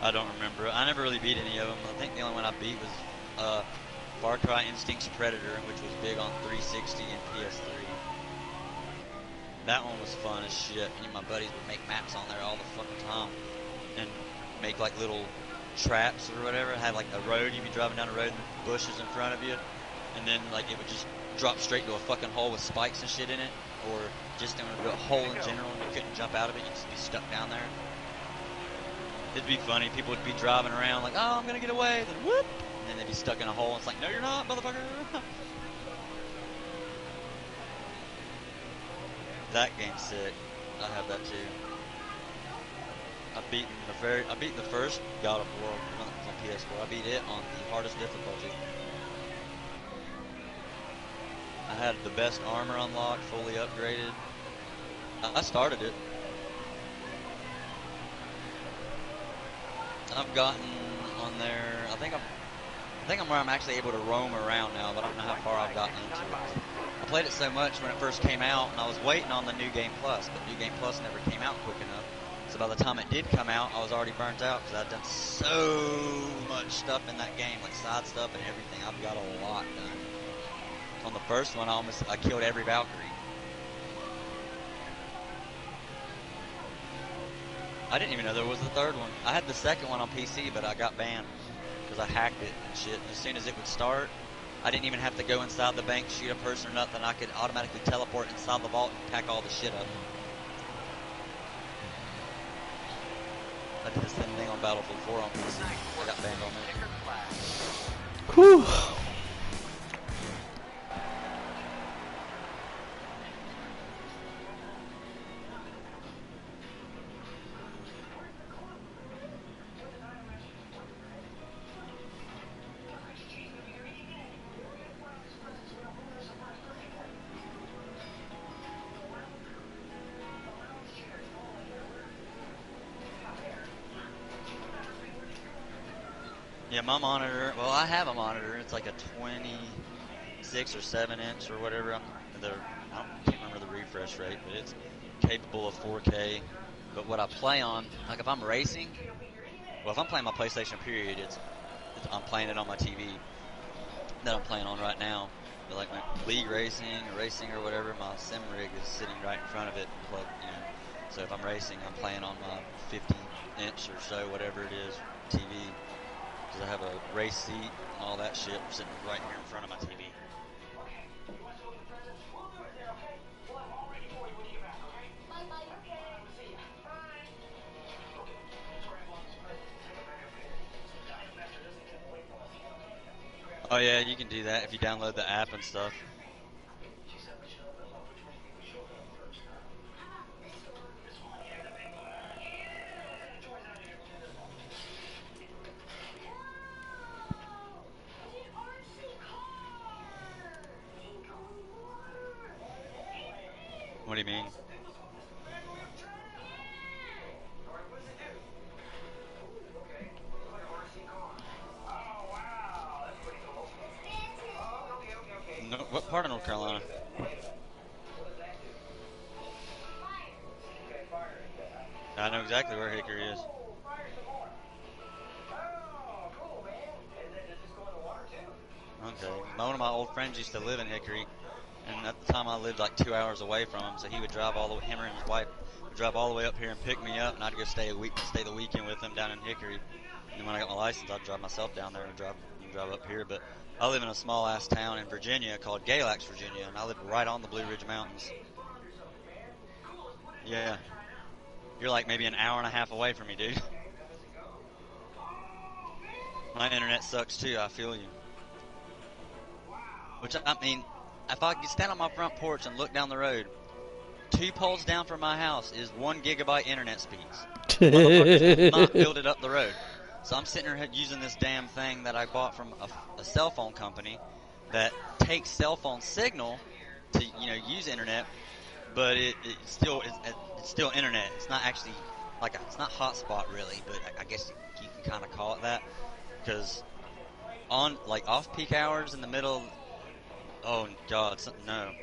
I don't remember. I never really beat any of them. I think the only one I beat was Far Cry Instinct's Predator, which was big on 360 and PS3. That one was fun as shit. Me and my buddies would make maps on there all the fucking time and make like little traps or whatever. Have like a road, you'd be driving down the road and the bushes in front of you, and then like it would just drop straight to a fucking hole with spikes and shit in it, or just into a hole in general and you couldn't jump out of it, you'd just be stuck down there. It'd be funny. People would be driving around like, oh, I'm gonna get away, then whoop, and then they'd be stuck in a hole. And it's like, no, you're not, motherfucker. That game's sick. I have that too. I've beaten the first God of War when it was on PS4. I beat it on the hardest difficulty. I had the best armor unlocked, fully upgraded. I started it. I've gotten on there. I think I'm where I'm actually able to roam around now, but I don't know how far I've gotten into it. I played it so much when it first came out, and I was waiting on the New Game Plus, but New Game Plus never came out quick enough. So by the time it did come out, I was already burnt out because I'd done so much stuff in that game, like side stuff and everything. I've got a lot done. On the first one, I killed every Valkyrie. I didn't even know there was a third one. I had the second one on PC, but I got banned because I hacked it and shit. And as soon as it would start, I didn't even have to go inside the bank, shoot a person or nothing. I could automatically teleport inside the vault and pack all the shit up. I did the same thing on Battlefield 4 on PC. I got banned on it. Whew. Yeah, my monitor, well, I have a monitor. It's like a 26 or 7 inch or whatever. I can't remember the refresh rate, but it's capable of 4K. But what I play on, like if I'm racing, well, if I'm playing my PlayStation period, I'm playing it on my TV that I'm playing on right now. But like my league racing or whatever, my sim rig is sitting right in front of it, plugged, you know. So if I'm racing, I'm playing on my 50 inch or so, whatever it is, TV. Because I have a race seat and all that shit sitting right here in front of my TV. Oh yeah, you can do that if you download the app and stuff. What do you mean? What part of North Carolina? I know exactly where Hickory is. Okay. One of my old friends used to live in Hickory, and at the time I lived like 2 hours away from him, so he would drive all the way, him and his wife would drive all the way up here and pick me up, and I'd go stay the weekend with them down in Hickory. And then when I got my license, I'd drive myself down there and drive up here. But I live in a small ass town in Virginia called Galax, Virginia, and I live right on the Blue Ridge Mountains. Yeah. You're like maybe an hour and a half away from me, dude. My internet sucks too, I feel you. Which, I mean, if I could stand on my front porch and look down the road, 2 poles down from my house is 1 gigabyte internet speeds. Motherfuckers will not build it up the road. So I'm sitting here using this damn thing that I bought from a cell phone company that takes cell phone signal to, use internet, but it's still internet. It's not actually it's not hotspot really, but I guess you can kind of call it that, because on off peak hours in the middle. Oh God, no!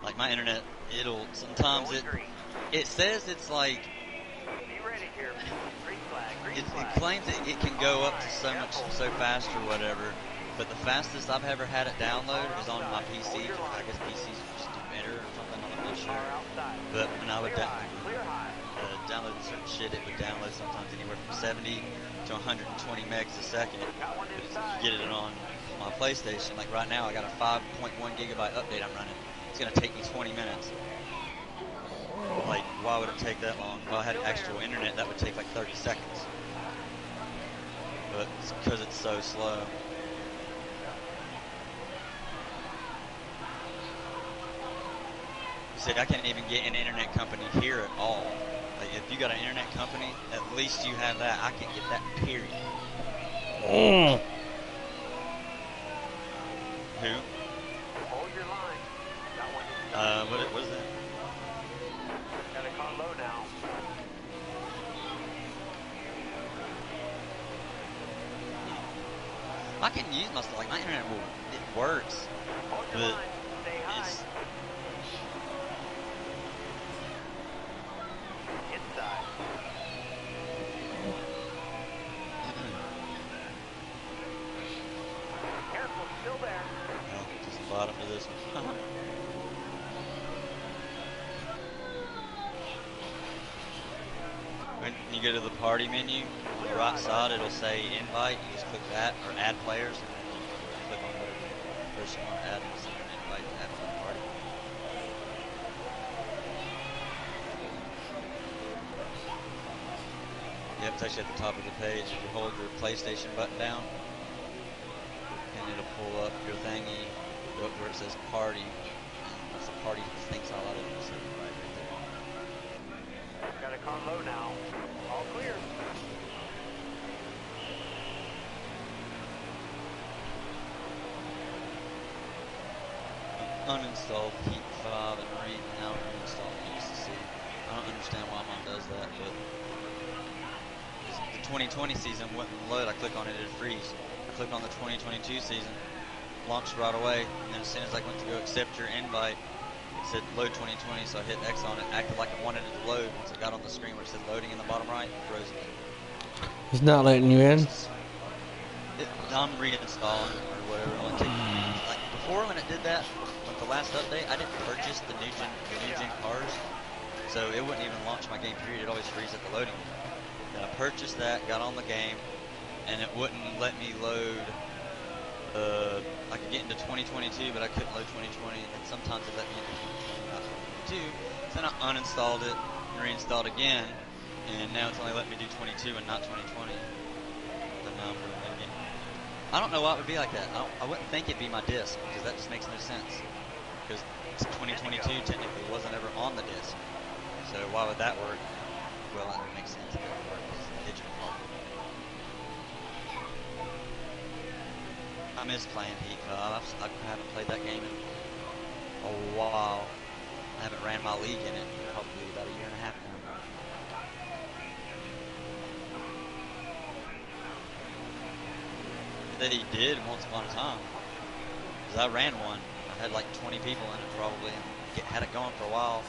Like my internet, it'll sometimes it says it's like it claims that it can go up to so fast or whatever, but the fastest I've ever had it download is on my PC. I guess PCs just do better or something. I'm not sure. But when I would download certain shit, it would download sometimes anywhere from 70 to 120 megs a second. But if you get it on my PlayStation, like right now I got a 5.1 gigabyte update I'm running. It's gonna take me 20 minutes. Like, why would it take that long? If I had actual internet, that would take like 30 seconds. But it's because it's so slow. See, I can't even get an internet company here at all. Like, if you got an internet company, at least you have that. I can't get that, period. Who? Hold your line. What is that? Got a car low now. I can use my stuff. Like, my internet it works. Hold your But line. Stay high. it's Inside. Careful, still there. just the bottom of this one. When you go to the party menu, on the right side it'll say invite. You just click that, or add players, and then you click on the person you want to add and send an invite to add to the party. Yep, it's actually at the top of the page. If you hold your PlayStation button down, and it'll pull up your thingy, go up where it says party, and once the party thinks all out of it, it'll say invite right there. Got a car low now. All clear. Uninstalled Heat 5 and now reinstall UCC. I don't understand why mine does that, but the 2020 season wouldn't load. I click on it, it'd freeze. I click on the 2022 season, launched right away, and then as soon as I went to go accept your invite, it said load 2020, so I hit X on it, acted like I wanted it to load. Once it got on the screen where it said loading in the bottom right, it froze again. It's not letting you in. I'm reinstalling or whatever. Like before when it did that, with the last update, I didn't purchase the new gen cars, so it wouldn't even launch my game period. It always freeze at the loading. Then I purchased that, got on the game, and it wouldn't let me load. I could get into 2022, but I couldn't load 2020, and then sometimes it let me into 2022. So then I uninstalled it and reinstalled again, and now it's only letting me do 22 and not 2020. So now I'm doing it again. I don't know why it would be like that. I wouldn't think it'd be my disc, because that just makes no sense. Because 2022 technically wasn't ever on the disc. So why would that work? Well, that would make sense. It would work as a digital card. I miss playing Heat 5. I haven't played that game in a while. I haven't ran my league in it in probably about a year and a half now. That he did once upon a time. Because I ran one. I had like 20 people in it probably, and had it going for a while.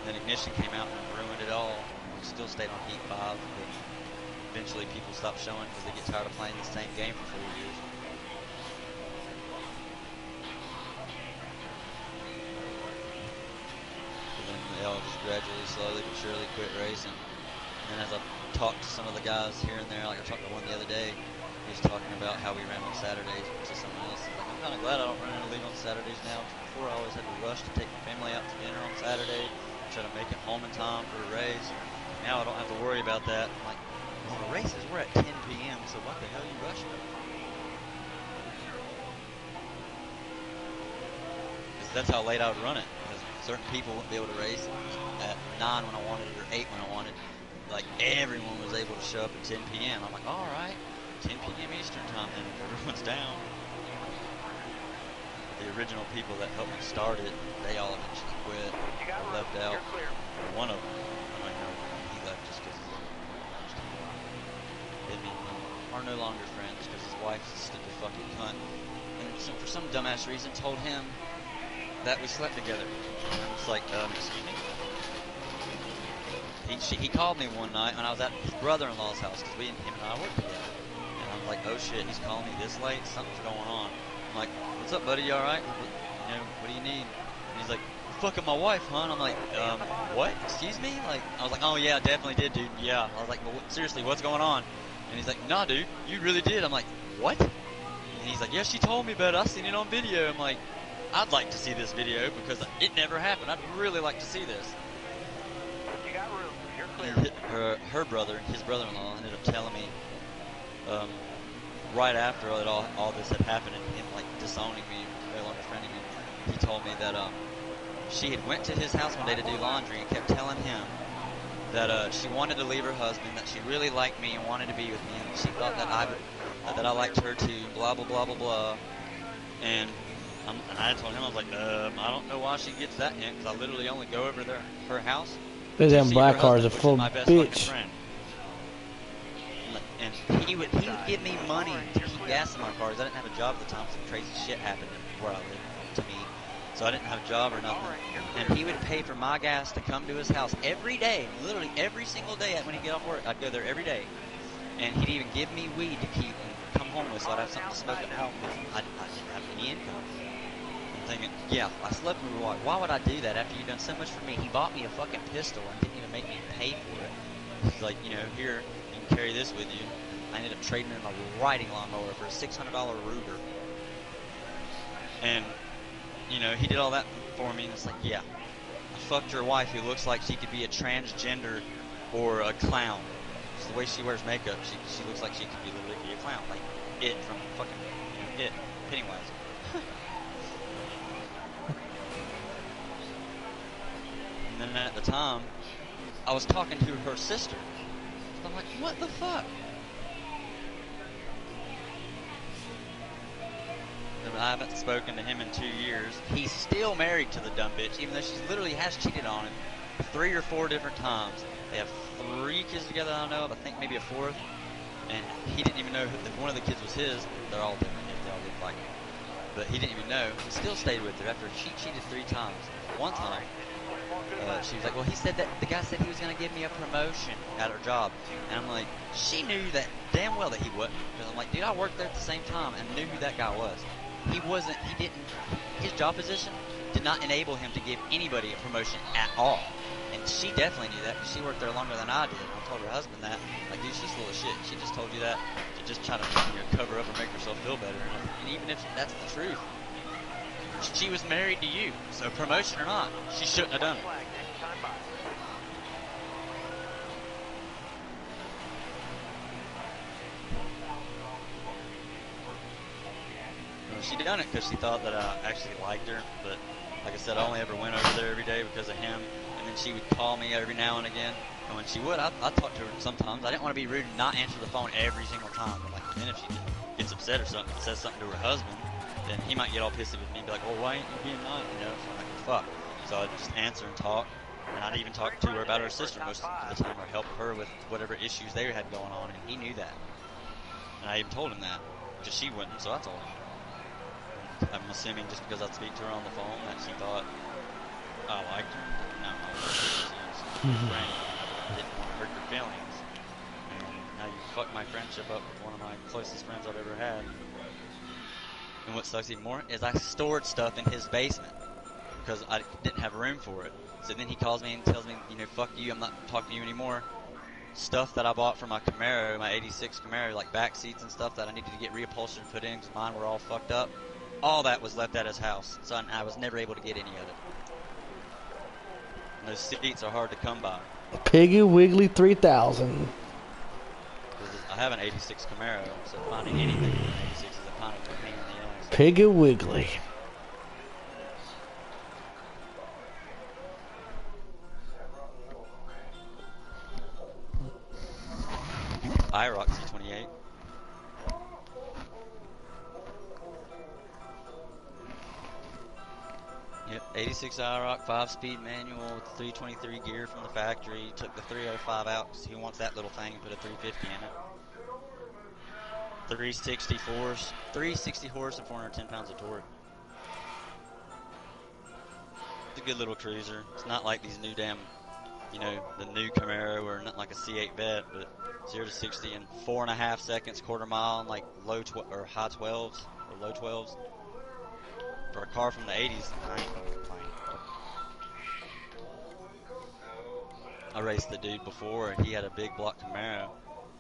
And then Ignition came out and ruined it all. We still stayed on Heat 5, but eventually people stopped showing because they get tired of playing the same game for 4 years. And then they all just gradually, slowly but surely quit racing. And as I talked to some of the guys here and there, like I talked to one the other day, he was talking about how we ran on Saturdays to someone else. Like, I'm kind of glad I don't run in the league on Saturdays now. Before I always had to rush to take my family out to dinner on Saturday, try to make it home in time for a race. Now I don't have to worry about that. I'm like, well, the races were at 10 p.m., so what the hell are you rushing? Because that's how late I would run it. Because certain people wouldn't be able to race at 9 when I wanted or 8 when I wanted. Like, everyone was able to show up at 10 p.m. I'm like, all right, 10 p.m. Eastern time, and everyone's down. The original people that helped me start it, they all eventually quit or left out. One of them, I don't know, he left just because we are no longer friends because his wife's a stupid fucking cunt. And so for some dumbass reason told him that we slept together. And I was like, excuse me? He called me one night when I was at his brother-in-law's house because him and I worked together. And I'm like, oh shit, he's calling me this late? Something's going on. I'm like, what's up, buddy? You alright? You know, what do you need? And he's like, fucking my wife, huh? And I'm like, what? Excuse me? Like, I was like, oh yeah, I definitely did, dude. Yeah. I was like, well, seriously, what's going on? And he's like, nah, dude, you really did. I'm like, what? And he's like, yeah, she told me about it. I seen it on video. I'm like, I'd like to see this video because it never happened. I'd really like to see this. You got room. You're clear. Her brother, his brother-in-law, ended up telling me right after all this had happened and him like disowning me, no longer friending me. He told me that she had went to his house one day to do laundry and kept telling him that she wanted to leave her husband, that she really liked me and wanted to be with me, and she thought that I liked her too, blah blah blah blah blah. And I told him, I was like, I don't know why she gets that in, because I literally only go over there, her house. Those damn See black her cars are husband, full which is my of best fucking bitch. friend. And he would give me money to keep gas in my cars. I didn't have a job at the time, so crazy shit happened where I lived to me. So I didn't have a job or nothing. And he would pay for my gas to come to his house every day, literally every single day when he'd get off work. I'd go there every day. And he'd even give me weed to keep and come home with so I'd have something to smoke at home because I didn't have any income. I'm thinking, yeah, I slept with your wife. Why would I do that after you've done so much for me? He bought me a fucking pistol and didn't even make me pay for it. He's like, you know, here, you can carry this with you. I ended up trading in a riding lawnmower for a $600 Ruger. And, you know, he did all that for me, and it's like, yeah, I fucked your wife who looks like she could be a transgender or a clown. It's the way she wears makeup, she looks like she could be literally be a clown, like It from fucking, you know, It, Pennywise. And then at the time, I was talking to her sister. So I'm like, what the fuck? I haven't spoken to him in 2 years. He's still married to the dumb bitch, even though she literally has cheated on him 3 or 4 different times. They have 3 kids together, I know of. I think maybe a 4th. And he didn't even know if one of the kids was his. They're all different. They all look like him. But he didn't even know. He still stayed with her after she cheated 3 times. One time, she was like, well, he said that the guy said he was going to give me a promotion at her job. And I'm like, she knew that damn well that he wouldn't. Because I'm like, dude, I worked there at the same time and knew who that guy was. His job position did not enable him to give anybody a promotion at all. And she definitely knew that because she worked there longer than I did. And I told her husband that. Like, dude, she's full of shit. She just told you that to just try to, you know, cover up or make herself feel better. And even if that's the truth, she was married to you. So promotion or not, she shouldn't have done it. She done it because she thought that I actually liked her, but like I said, I only ever went over there every day because of him, and then she would call me every now and again, and when she would, I'd talk to her sometimes. I didn't want to be rude and not answer the phone every single time, but like, then if she gets upset or something, says something to her husband, then he might get all pissy with me and be like, well, why ain't you being nice, you know, so I'm like, fuck. So I'd just answer and talk, and I'd even talk to her about her sister most of the time, or help her with whatever issues they had going on, and he knew that. And I even told him that, just she wouldn't, so I told him. I'm assuming just because I speak to her on the phone that she thought I liked her. No, she was friend. I didn't want to hurt your feelings. And now you fucked my friendship up with one of my closest friends I've ever had. And what sucks even more is I stored stuff in his basement because I didn't have room for it. So then he calls me and tells me, you know, fuck you, I'm not talking to you anymore. Stuff that I bought for my Camaro, my 86 Camaro, like back seats and stuff that I needed to get reupholstered and put in because mine were all fucked up. All that was left at his house, so I was never able to get any of it. And those seats are hard to come by. Piggy Wiggly 3000. I have an 86 Camaro, so finding anything from an 86 is a kind of pain in the ass. Piggy Wiggly. IROC C28. Yep, 86 IROC, 5-speed manual with 323 gear from the factory. Took the 305 out because he wants that little thing and put a 350 in it. 360 horse and 410 pounds of torque. It's a good little cruiser. It's not like these new damn, you know, the new Camaro or not like a C8 Vet, but 0 to 60 in 4.5 seconds, quarter mile, and like or high 12s or low 12s. For a car from the 80s, I ain't gonna complain. I raced the dude before, and he had a big block Camaro,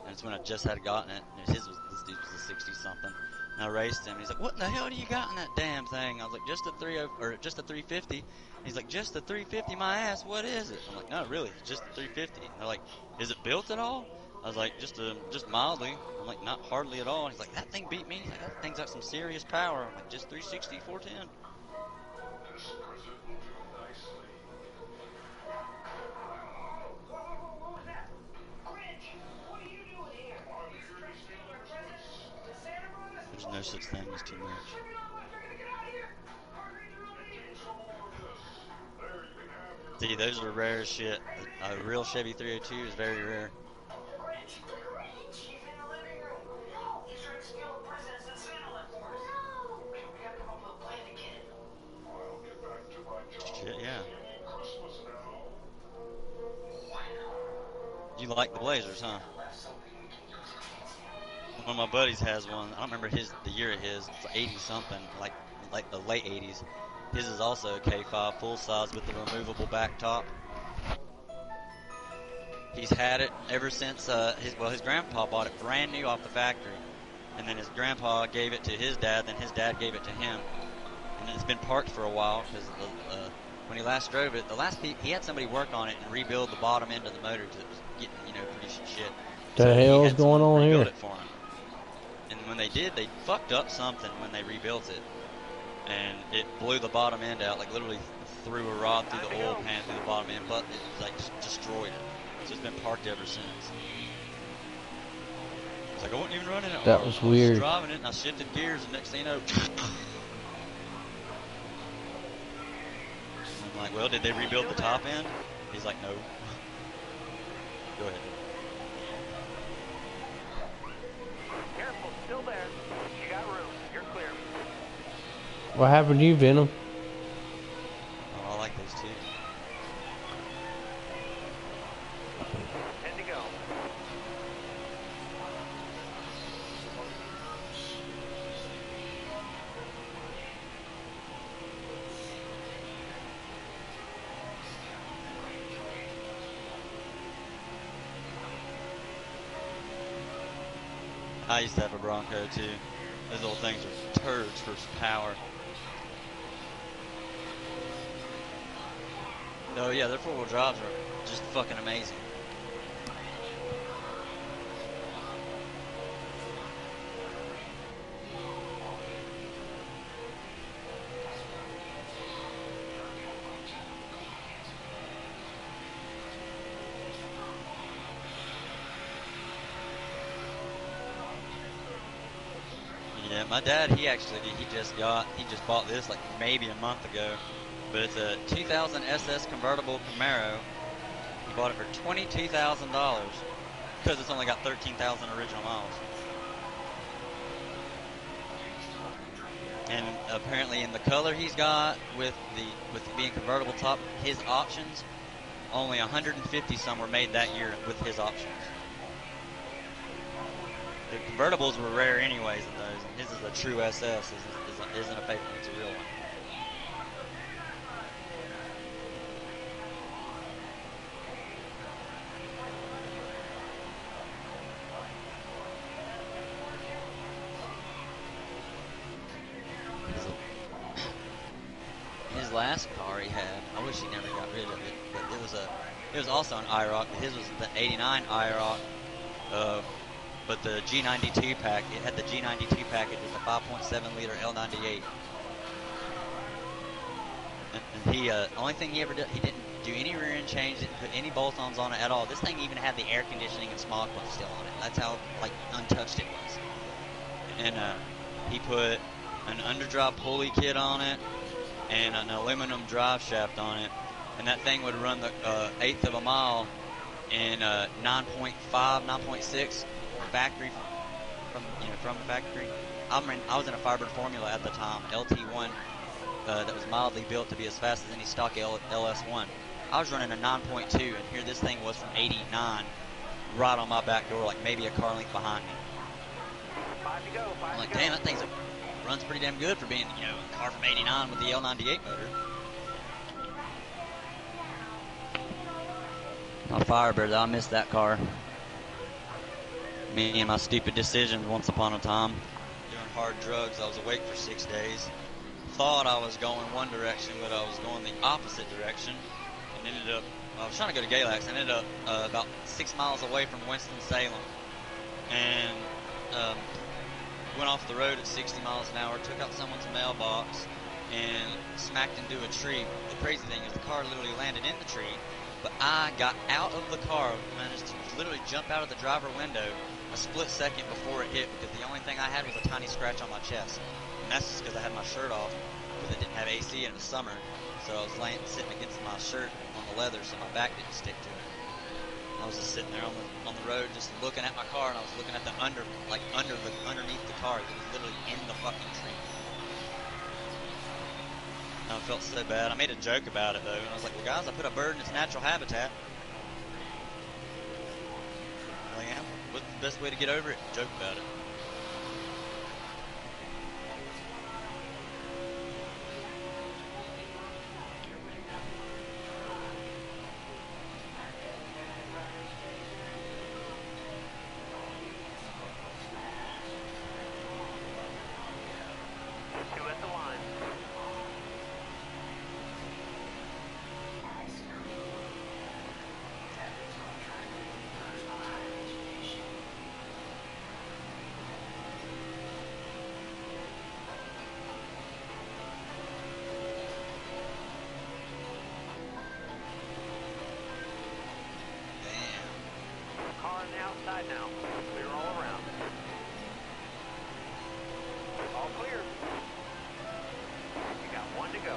and it's when I just had gotten it. And this dude was a 60 something. And I raced him. He's like, "What in the hell do you got in that damn thing?" I was like, "Just a 30 or just a 350." And he's like, "Just a 350, my ass. What is it?" I'm like, "No, really, just a 350." And they're like, "Is it built at all?" I was like, just mildly." I'm like, "Not hardly at all." And he's like, "That thing beat me." He's like, "That thing's got some serious power." I'm like, "Just 360, 410." There's no such thing as too much. See, those are rare as shit. A real Chevy 302 is very rare. Shit, yeah. You like the Blazers, huh? One of my buddies has one. I don't remember the year of his. It's 80 something, like the late 80s. His is also a K5 full size with the removable back top. He's had it ever since his grandpa bought it brand new off the factory, and then his grandpa gave it to his dad. Then his dad gave it to him, and it's been parked for a while because when he last drove it, he had somebody work on it and rebuild the bottom end of the motor because it was getting pretty shit. The hell's going on here? It for him. And when they did, they fucked up something when they rebuilt it, and it blew the bottom end out, like literally threw a rod through the oil pan through the bottom end, but it like just destroyed it. So it's been parked ever since. It's like I wasn't even running it. That was weird. I was driving it and I shifted gears, and next thing you know, I'm like, well, did they rebuild the top end? He's like, no. Go ahead. Careful, still there. You got room. You're clear. What happened to you, Venom? Oh, I like those too. 10 to go. I used to have a Bronco too. Those old things are turds for power. Oh yeah, their four-wheel drives are just fucking amazing. Yeah, my dad, he just bought this like maybe a month ago, but it's a 2000 SS convertible Camaro. He bought it for $22,000 because it's only got 13,000 original miles. And apparently, in the color he's got with being convertible top, his options, only 150 some were made that year with his options. The convertibles were rare anyways in those, and his is a true SS, isn't a fake one, it's a real one. His last car he had, I wish he never got rid of it, but it was also an IROC. His was the '89 IROC, but the G92 pack. It had the G92 package with the 5.7 liter L98. And he, only thing he ever did, he didn't do any rear end change, didn't put any bolt-ons on it at all. This thing even had the air conditioning and smog pump still on it. That's how like untouched it was. And he put an underdrive pulley kit on it and an aluminum drive shaft on it, and that thing would run the eighth of a mile in 9.5, 9.6 factory from the factory. I was in a Firebird Formula at the time, LT1, that was mildly built to be as fast as any stock LS1. I was running a 9.2, and here this thing was from '89, right on my back door, like maybe a car length behind me. 5 to go, 5 I'm like, to go. damn, that thing's runs pretty damn good for being, a car from '89 with the L98 motor. My Firebird, I missed that car. Me and my stupid decisions once upon a time. Doing hard drugs, I was awake for 6 days. Thought I was going one direction, but I was going the opposite direction. And ended up, I was trying to go to Galax, and ended up about 6 miles away from Winston-Salem. And went off the road at 60 miles an hour, took out someone's mailbox, and smacked into a tree. The crazy thing is the car literally landed in the tree, but I got out of the car, managed to literally jump out of the driver window a split second before it hit, because the only thing I had was a tiny scratch on my chest. And that's just because I had my shirt off, because it didn't have AC and it was summer. So I was sitting against my shirt on the leather, so my back didn't stick to it. I was just sitting there on the road, just looking at my car, and I was looking at the underneath the car. It was literally in the fucking tree. And I felt so bad. I made a joke about it though, and I was like, "Well, guys, I put a bird in its natural habitat." Like, yeah, what's the best way to get over it? Joke about it. Two at the line. Car on the outside now. Clear all around. All clear. You got 1 to go.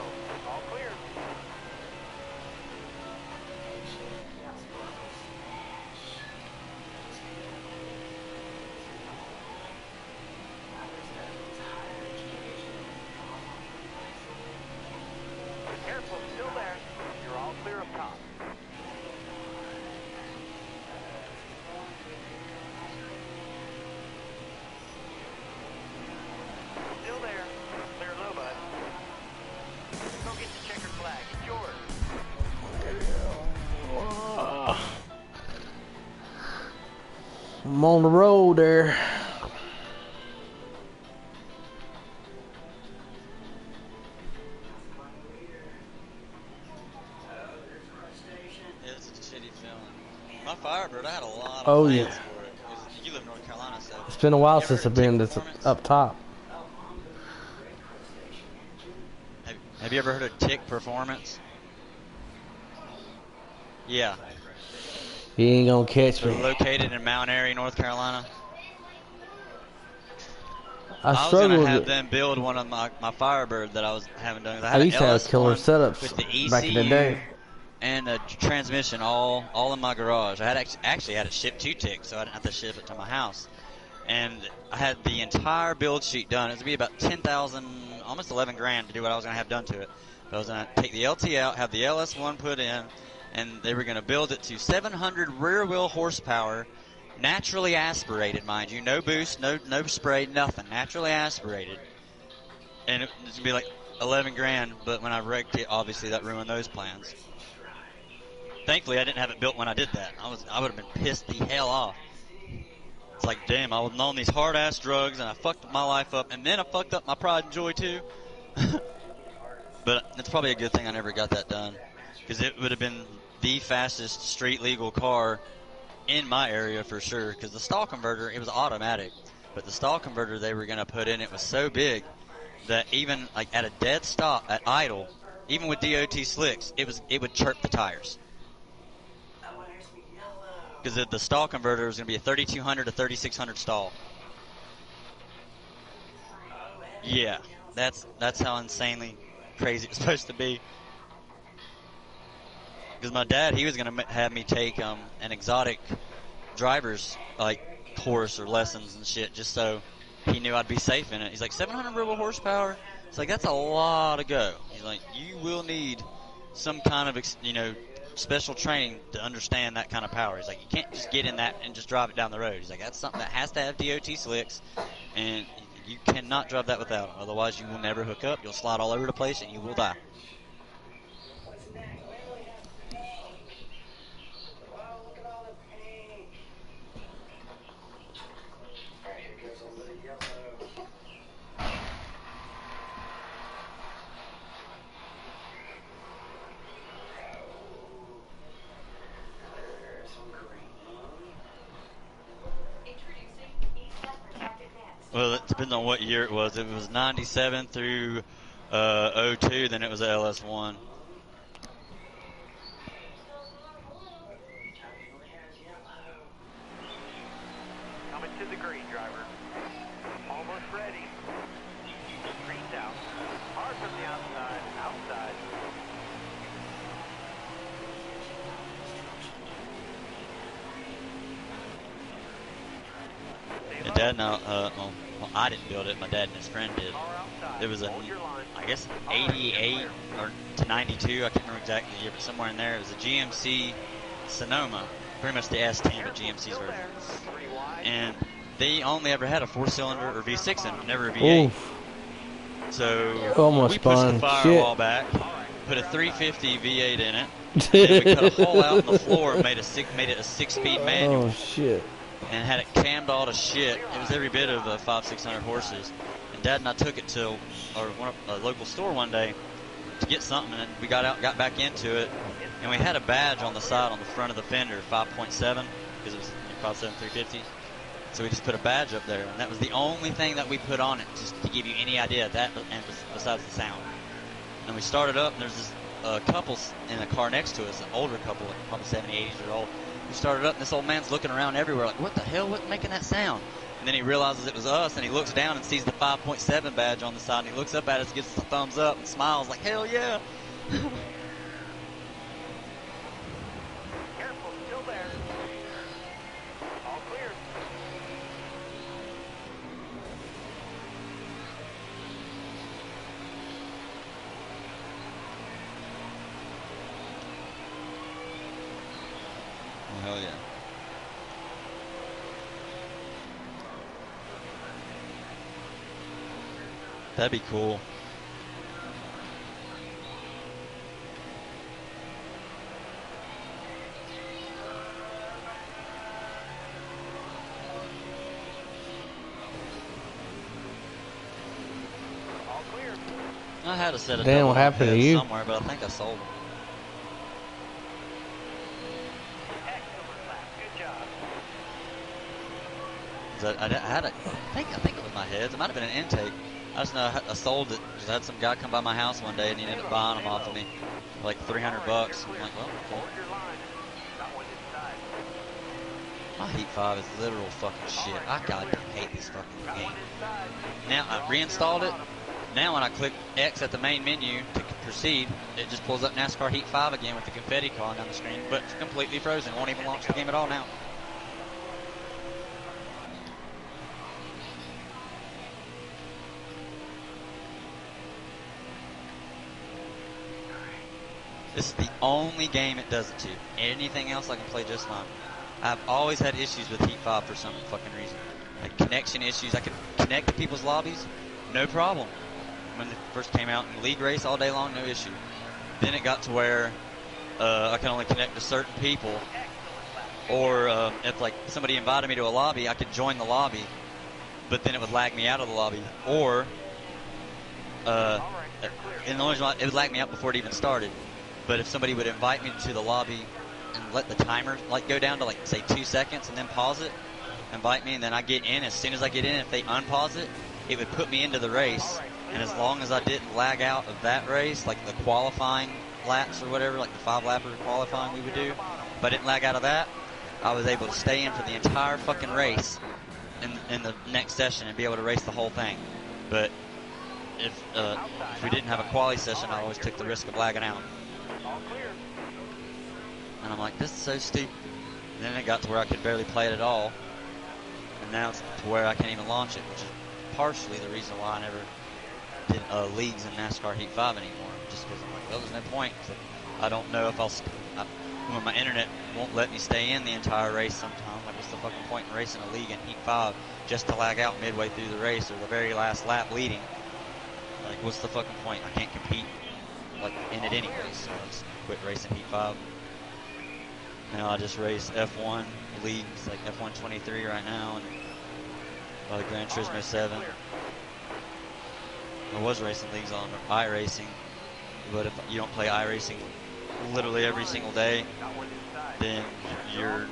All clear. Careful, still there. You're all clear up top. Still there. Clear low, bud. Go get the checkered flag. It's yours. I'm on the road there. It's a shitty feeling. My Firebird, I had a lot of Oh, plans yeah. for it. You live in North Carolina, so It's been a while You ever since I've heard been Tick this Performance? up top. Have you ever heard of Tick Performance? Yeah, You ain't gonna catch they're me. located in Mount Airy, North Carolina. I I was struggle gonna with have it. them build one of my Firebird that I was having done. I I had used to have an killer LS1 setups with the ECU back in the day. and a transmission all in my garage. I had actually had it shipped to Tick, so I didn't have to ship it to my house. and I had the entire build sheet done. It was going to be about 10,000, almost 11 grand to do what I was going to have done to it. But I was going to take the LT out, have the LS1 put in, and they were going to build it to 700 rear wheel horsepower, naturally aspirated, mind you. No boost, no spray, nothing. Naturally aspirated. And it was going to be like 11 grand, but when I wrecked it, obviously that ruined those plans. Thankfully, I didn't have it built when I did that. I would have been pissed the hell off. It's like, damn, I was on these hard-ass drugs, and I fucked my life up, and then I fucked up my pride and joy, too. But it's probably a good thing I never got that done, because it would have been the fastest street-legal car in my area for sure, because the stall converter, it was automatic, but the stall converter they were going to put in it was so big that even like at a dead stop, at idle, even with DOT slicks, it would chirp the tires. Because the stall converter was going to be a 3200 to 3600 stall. Yeah, that's how insanely crazy it's supposed to be. Because my dad, he was going to have me take an exotic driver's like course or lessons and shit, just so he knew I'd be safe in it. He's like, 700 real horsepower. It's like, that's a lot to go. He's like, you will need some kind of special training to understand that kind of power. He's like, you can't just get in that and just drive it down the road. He's like, that's something that has to have DOT slicks, and you cannot drive that without them. Otherwise, you will never hook up. You'll slide all over the place, and you will die. Well, it depends on what year it was. If it was 97 through 02, then it was a LS1. Coming to the green, driver. Almost ready. Green's out. Hard from the outside. Outside. And Dad, well, I didn't build it. My dad and his friend did. It was I guess, 88 or to 92. I can't remember exactly the year, but somewhere in there. It was a GMC Sonoma, pretty much the S10, but GMC's version. And they only ever had a 4-cylinder or V6 in it, never a V8. Oof. So Almost we pushed the spun. firewall back, put a 350 V8 in it, and we cut a hole out in the floor and made it a 6-speed manual. Oh, shit. And had it cammed all to shit. It was every bit of 500-600 horses. And Dad and I took it to a local store one day to get something, and we got back into it, and we had a badge on the side on the front of the fender, 5.7, because it was 5.7 350. So we just put a badge up there, and that was the only thing that we put on it, just to give you any idea of that, and besides the sound. And we started up, and there's this couple in a car next to us, an older couple, like probably 70, 80 years old. We started up, and this old man's looking around everywhere, like, what the hell, what's making that sound? And then he realizes it was us, and he looks down and sees the 5.7 badge on the side, and he looks up at us, gives us a thumbs up, and smiles like, hell yeah. Careful, still there. All clear. Oh, hell yeah. That'd be cool. All clear. I had a set of Damn, double what happened to heads you? somewhere, but I think I sold them. Excellent lap. Good job. I think it was my heads. It might have been an intake. I just know I sold it. Just had some guy come by my house one day, and he ended up buying them off of me for like $300. I'm like, well, okay. Hold your line. Got one inside. My Heat 5 is literal fucking shit. I goddamn hate this fucking Got game. one inside. Now I reinstalled it. Now when I click X at the main menu to proceed, it just pulls up NASCAR Heat 5 again with the confetti calling on the screen, but it's completely frozen. Won't even launch the game at all now. This is the only game it does it to. Anything else I can play just fine. I've always had issues with Heat 5 for some fucking reason. Like connection issues. I could connect to people's lobbies, no problem. When it first came out in League Race all day long, no issue. Then it got to where I can only connect to certain people. Or if like somebody invited me to a lobby, I could join the lobby, but then it would lag me out of the lobby. Or in the only reason it would lag me out before it even started. But if somebody would invite me to the lobby and let the timer like go down to like say 2 seconds and then pause it, invite me, and then I get in. As soon as I get in, if they unpause it, it would put me into the race. And as long as I didn't lag out of that race, like the qualifying laps or whatever, like the 5-lapper qualifying we would do, if I didn't lag out of that, I was able to stay in for the entire fucking race in the next session and be able to race the whole thing. But if we didn't have a quali session, I always took the risk of lagging out. And I'm like, this is so stupid. And then it got to where I could barely play it at all. And now it's to where I can't even launch it, which is partially the reason why I never did leagues in NASCAR Heat 5 anymore. Just because I'm like, well, there's no point. So I don't know if when my internet won't let me stay in the entire race sometimes. Like, what's the fucking point in racing a league in Heat 5 just to lag out midway through the race or the very last lap leading? Like, what's the fucking point? I can't compete like in it anyway, so I just quit racing Heat 5. Now I just race F1 leagues, like F1 23 right now, and Gran Turismo 7. I was racing leagues on iRacing, but if you don't play iRacing literally every single day, then you're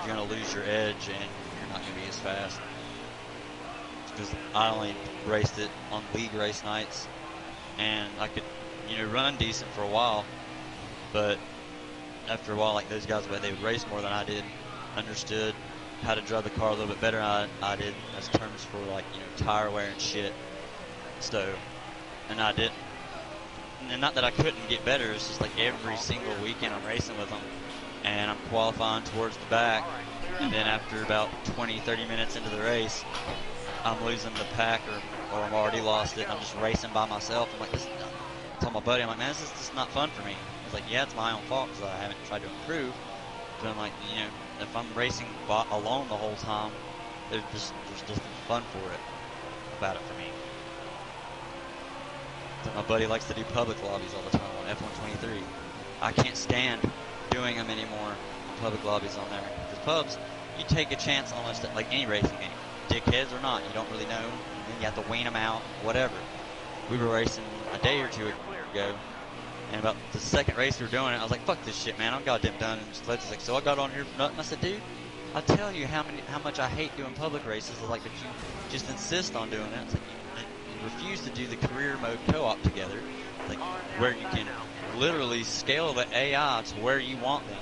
going to lose your edge and you're not going to be as fast. Because I only raced it on league race nights, and I could, run decent for a while, but after a while, like those guys, they would race more than I did, understood how to drive the car a little bit better than I did as terms for like, tire wear and shit. So, and I didn't. And not that I couldn't get better, it's just like every single weekend I'm racing with them, and I'm qualifying towards the back, and then after about 20-30 minutes into the race, I'm losing the pack or I'm already lost it, and I'm just racing by myself. I'm like, I told my buddy, I'm like, man, this is just not fun for me. He's like, yeah, it's my own fault because I haven't tried to improve. But I'm like, if I'm racing alone the whole time, there's just fun for it about it for me. My buddy likes to do public lobbies all the time on F123. I can't stand doing them anymore in public lobbies on there. Because pubs, you take a chance almost at like any racing game. Dickheads or not, you don't really know. And then you have to wean them out, whatever. We were racing a day or two ago, and about the second race we were doing it, I was like, fuck this shit, man, I'm goddamn done. And just like, so I got on here for nothing. I said, dude, I tell you how much I hate doing public races. Like, but you just insist on doing it. It's like, you refuse to do the career mode co-op together, like where you can literally scale the AI to where you want them,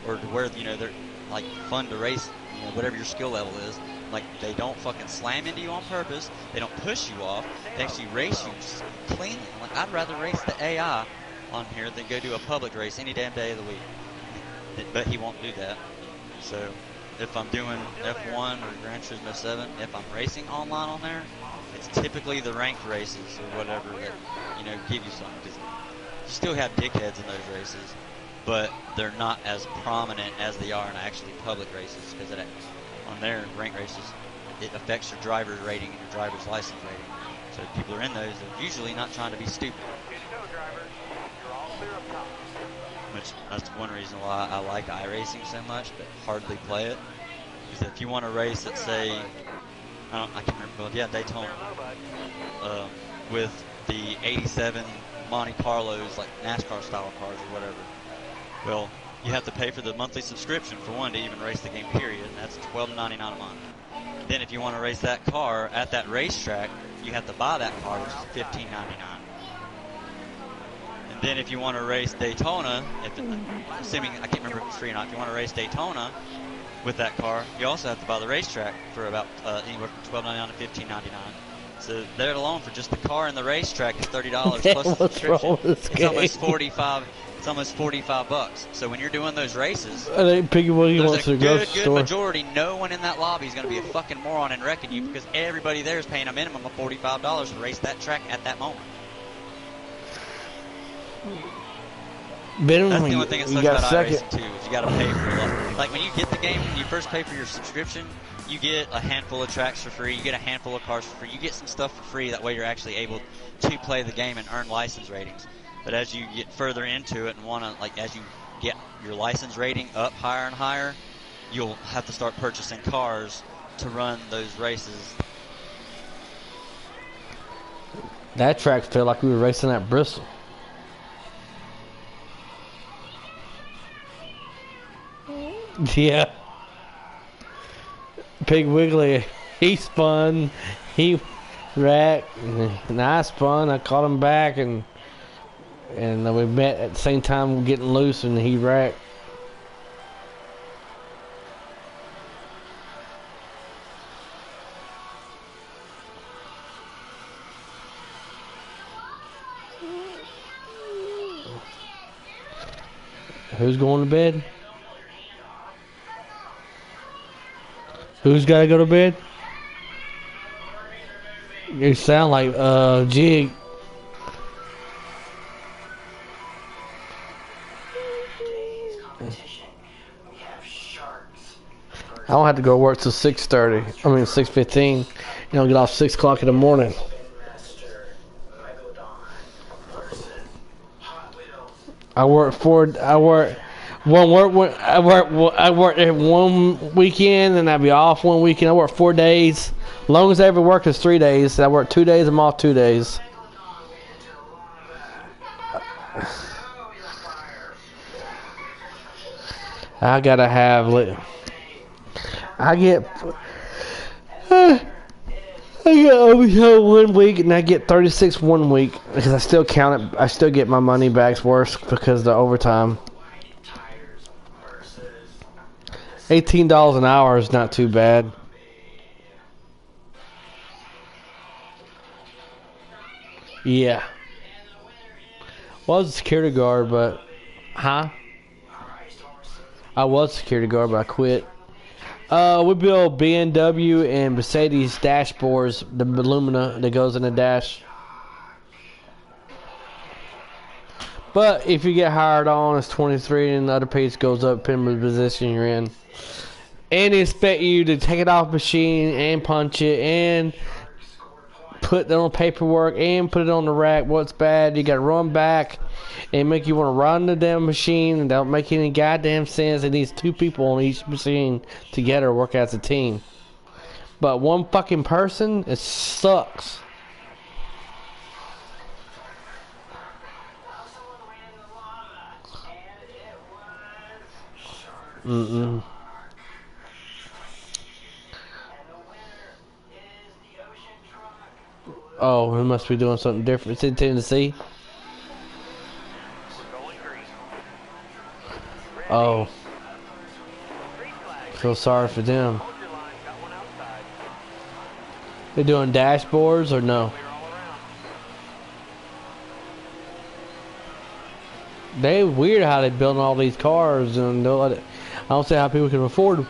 or to where they're like fun to race, whatever your skill level is. Like, they don't fucking slam into you on purpose. They don't push you off. They actually race you cleanly. Like, I'd rather race the AI on here than go do a public race any damn day of the week. But he won't do that. So if I'm doing F1 or Gran Turismo 7, if I'm racing online on there, it's typically the ranked races or whatever that, give you something. Because you still have dickheads in those races, but they're not as prominent as they are in actually public races, because on their rank races, it affects your driver's rating and your driver's license rating. So if people are in those, they're usually not trying to be stupid. Which, that's one reason why I like iRacing so much, but hardly play it. Because if you want to race at, say, I can't remember, but yeah, Daytona, with the 87 Monte Carlos, like NASCAR style cars or whatever, well, you have to pay for the monthly subscription for one to even race the game, period, and that's $12.99 a month. Then if you want to race that car at that racetrack, you have to buy that car, which is $15.99. And then if you want to race Daytona, assuming, I can't remember if it's free or not, if you want to race Daytona with that car, you also have to buy the racetrack for about anywhere from $12.99 to $15.99. So there alone for just the car and the racetrack is $30 plus the subscription. It's almost 45. It's almost $45. So when you're doing those races, Piggy Wiggy wants to go to the good store. majority, no one in that lobby is going to be a fucking moron and wrecking you, because everybody there is paying a minimum of $45 to race that track at that moment. Ben, That's the only thing that you sucks got about second. iRacing too, is you gotta pay for like when you get the game, when you first pay for your subscription, you get a handful of tracks for free, you get a handful of cars for free, you get some stuff for free, that way you're actually able to play the game and earn license ratings. But as you get further into it and wanna, like, as you get your license rating up higher and higher, you'll have to start purchasing cars to run those races. That track felt like we were racing at Bristol. Yeah. Pig Wiggly, he spun, he wrecked, and I spun. I caught him back, and we met at the same time getting loose, and he wrecked. Who's going to bed? Who's got to go to bed? You sound like Jig. I don't have to go to work till 6:30. I mean 6:15. You know, get off 6 o'clock in the morning. I work one weekend and I'd be off one weekend. I work 4 days. Long as I ever work is 3 days. I work 2 days, I'm off 2 days. I gotta have I get overtime 1 week and I get 36 1 week because I still count it. I still get my money back's worse because of the overtime. $18 an hour is not too bad. Yeah. Well, I was a security guard, but I was a security guard, but I quit. We build BMW and Mercedes dashboards, the Lumina that goes in the dash. But if you get hired on, it's 23, and the other piece goes up depending on the position you're in. And they expect you to take it off the machine and punch it and put it on paperwork and put it on the rack. What's bad? You got to run back and make you want to run the damn machine, and that don't make any goddamn sense. It needs 2 people on each machine together to work as a team. But one fucking person, it sucks. Oh, we must be doing something different. It's in Tennessee. Oh. Feel sorry for them. They doing dashboards or no? They weird how they building all these cars and they'll let it. I don't see how people can afford them.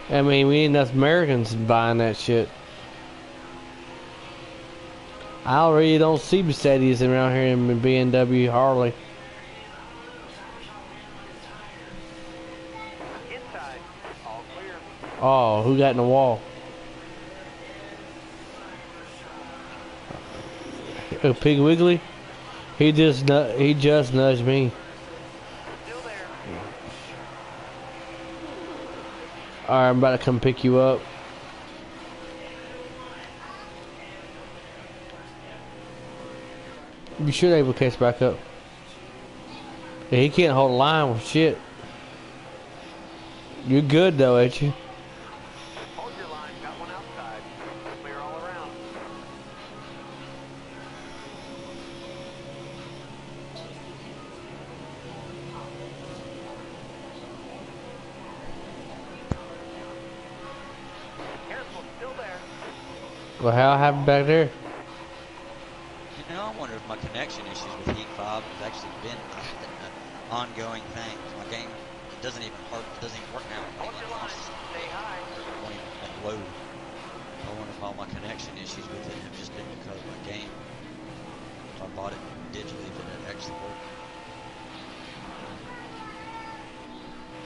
I mean, we ain't enough Americans buying that shit. I already don't see Mercedes around here in BMW Harley. Inside, all clear. Oh, who got in the wall? Oh, Pig Wiggly? He just nudged me. Still there. Alright, I'm about to come pick you up. You should be able to catch back up. Yeah, he can't hold a line with shit. You're good though, ain't you? Hold your line, got one outside. Clear all around. Careful, still there. Well, how happened back there? You know, I wonder if my connection issues with Heat 5 has actually been. ongoing thing. My game, it doesn't even work now. Hold your line. Stay high. It won't even load. I wonder if all my connection issues with it have just been because of my game. If I bought it digitally, if it had actually worked.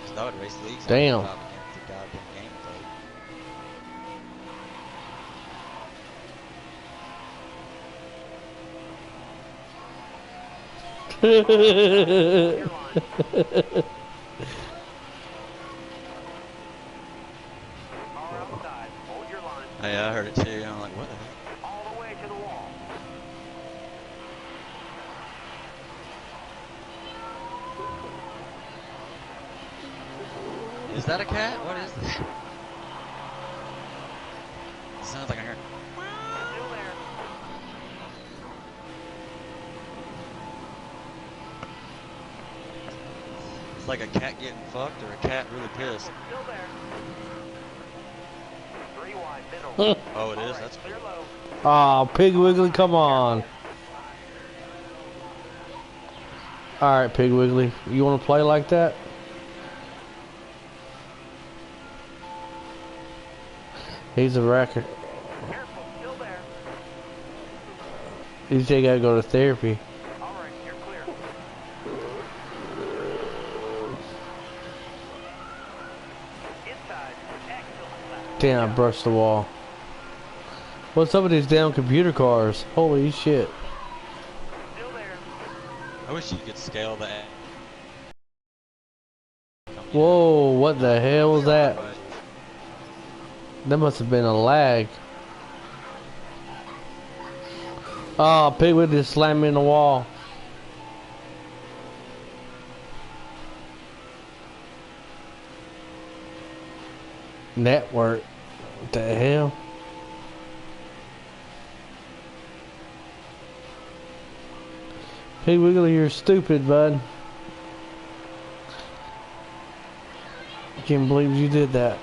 Because I would race leagues. Damn. If the goddamn game played. Your line. Car outside. Hold your line. Yeah, I heard it too. I'm like, what the heck? All the way to the wall. Is that a cat? What is that? It sounds like I heard. Still there. It's like a cat getting fucked or a cat really pissed. Still there. 3 wide, middle. Oh, it All is? right, That's clear cool. low. Aw, Pig Wiggly, come on. Alright, Pig Wiggly. You want to play like that? He's a wrecker. Careful, still there. You say you gotta go to therapy. All right, you're clear. Inside. Excellent. Damn, I brushed the wall. What's up with these damn computer cars? Holy shit. Still there. I wish you could scale the. Whoa, what the hell was that? But That must have been a lag. Oh, Pig Wiggly just slammed me in the wall. Network. What the hell? Pig Wiggly, you're stupid, bud. I can't believe you did that.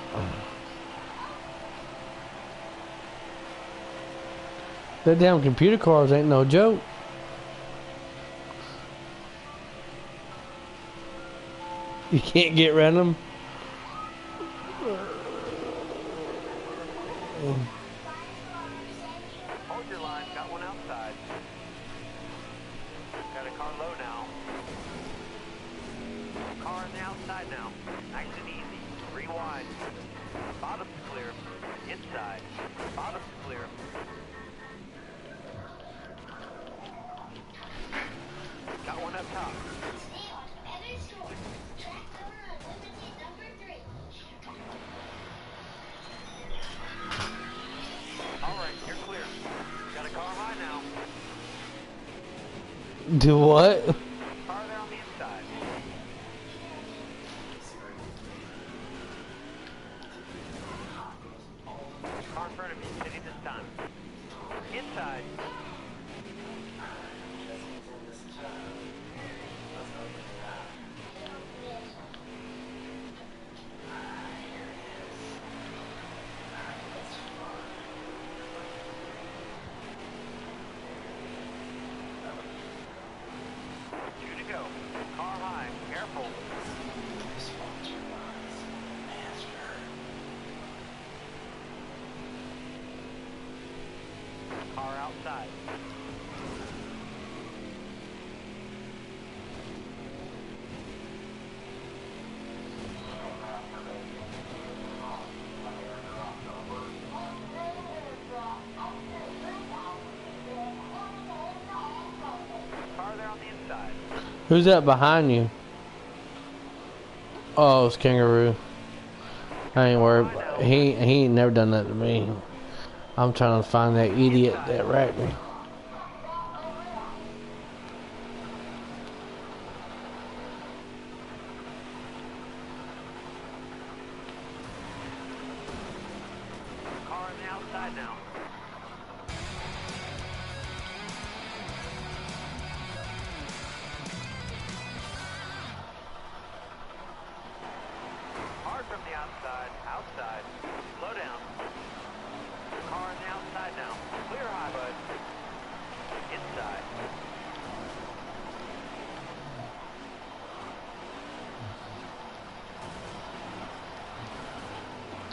That damn computer cars ain't no joke. You can't get rid of them. Hold your line. Got one outside. Got a car low now. Car on the outside now. Nice and easy. 3 wide. Bottom's clear. Inside. Bottom's clear. Got one up top. All right, you're clear. Got a car high now. Do what? Car there on the inside. Car in front of you, sitting this time. Inside. Two to go. Car high. Careful. Car outside. Car there on the inside. Who's that behind you? Oh, it's Kangaroo. I ain't worried. He ain't never done that to me. I'm trying to find that idiot that wrecked me. Car on the outside now. Hard from the outside. Outside. Slow down. Car on the outside now. Clear high, bud. Inside.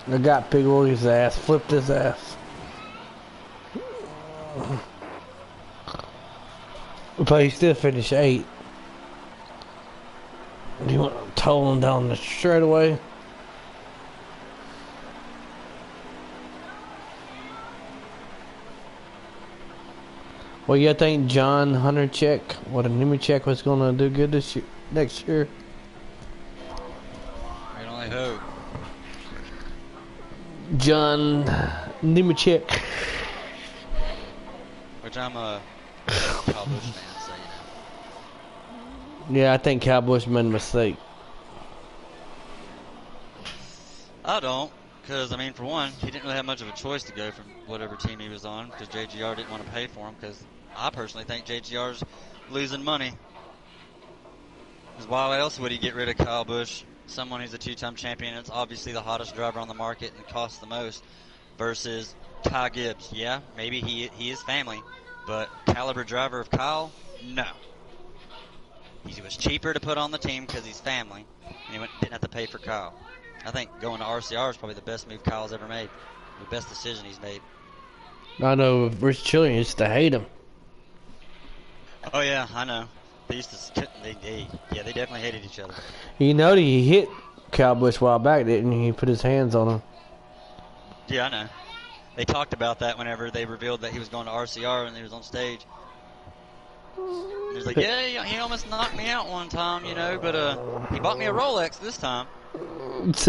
I got Big Willie's ass. Flipped his ass. But he still finished 8. You want to toll him down the straightaway? Well, you think John Huntercheck, what a Nemechek was going to do good this year, next year? I can only hope. John Nemechek. Which I'm a Kyle Busch fan, so you know. Yeah, I think Kyle Busch made a mistake. I don't, because, I mean, for one, he didn't really have much of a choice to go from whatever team he was on, because JGR didn't want to pay for him, because I personally think JGR's losing money. Because why else would he get rid of Kyle Busch, someone who's a 2-time champion, it's obviously the hottest driver on the market and costs the most, versus Kyle Gibbs? Yeah, maybe he is family, but caliber driver of Kyle? No. He was cheaper to put on the team because he's family, and he didn't have to pay for Kyle. I think going to RCR is probably the best move Kyle's ever made. The best decision he's made. I know Rich Chillian used to hate him. Oh, yeah, I know. They used to, they definitely hated each other. You know that he hit Kyle Busch a while back, didn't he? He put his hands on him. Yeah, I know. They talked about that whenever they revealed that he was going to RCR and he was on stage. And he was like, yeah, he almost knocked me out one time, you know, but he bought me a Rolex this time. Because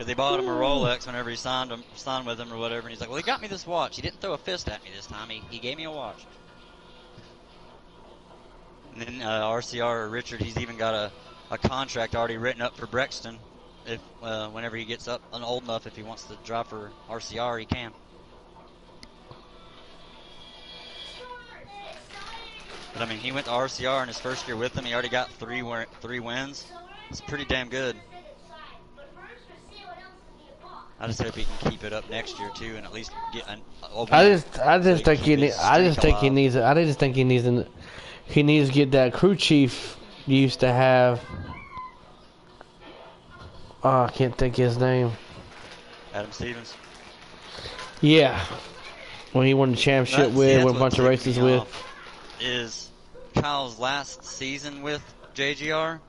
they bought him a Rolex whenever he signed with him or whatever, and he's like, well, he got me this watch. He didn't throw a fist at me this time. He gave me a watch. And then RCR or Richard, he's even got a contract already written up for Brexton. If whenever he gets up and old enough, if he wants to drive for RCR, he can. But I mean, he went to RCR in his first year with them. He already got three wins. It's pretty damn good. I just hope he can keep it up next year too, and at least get a win. I just think he needs to get that crew chief he used to have. Oh, I can't think his name. Adam Stevens. Yeah, when he won the championship with a bunch of races with. Is Kyle's last season with JGR?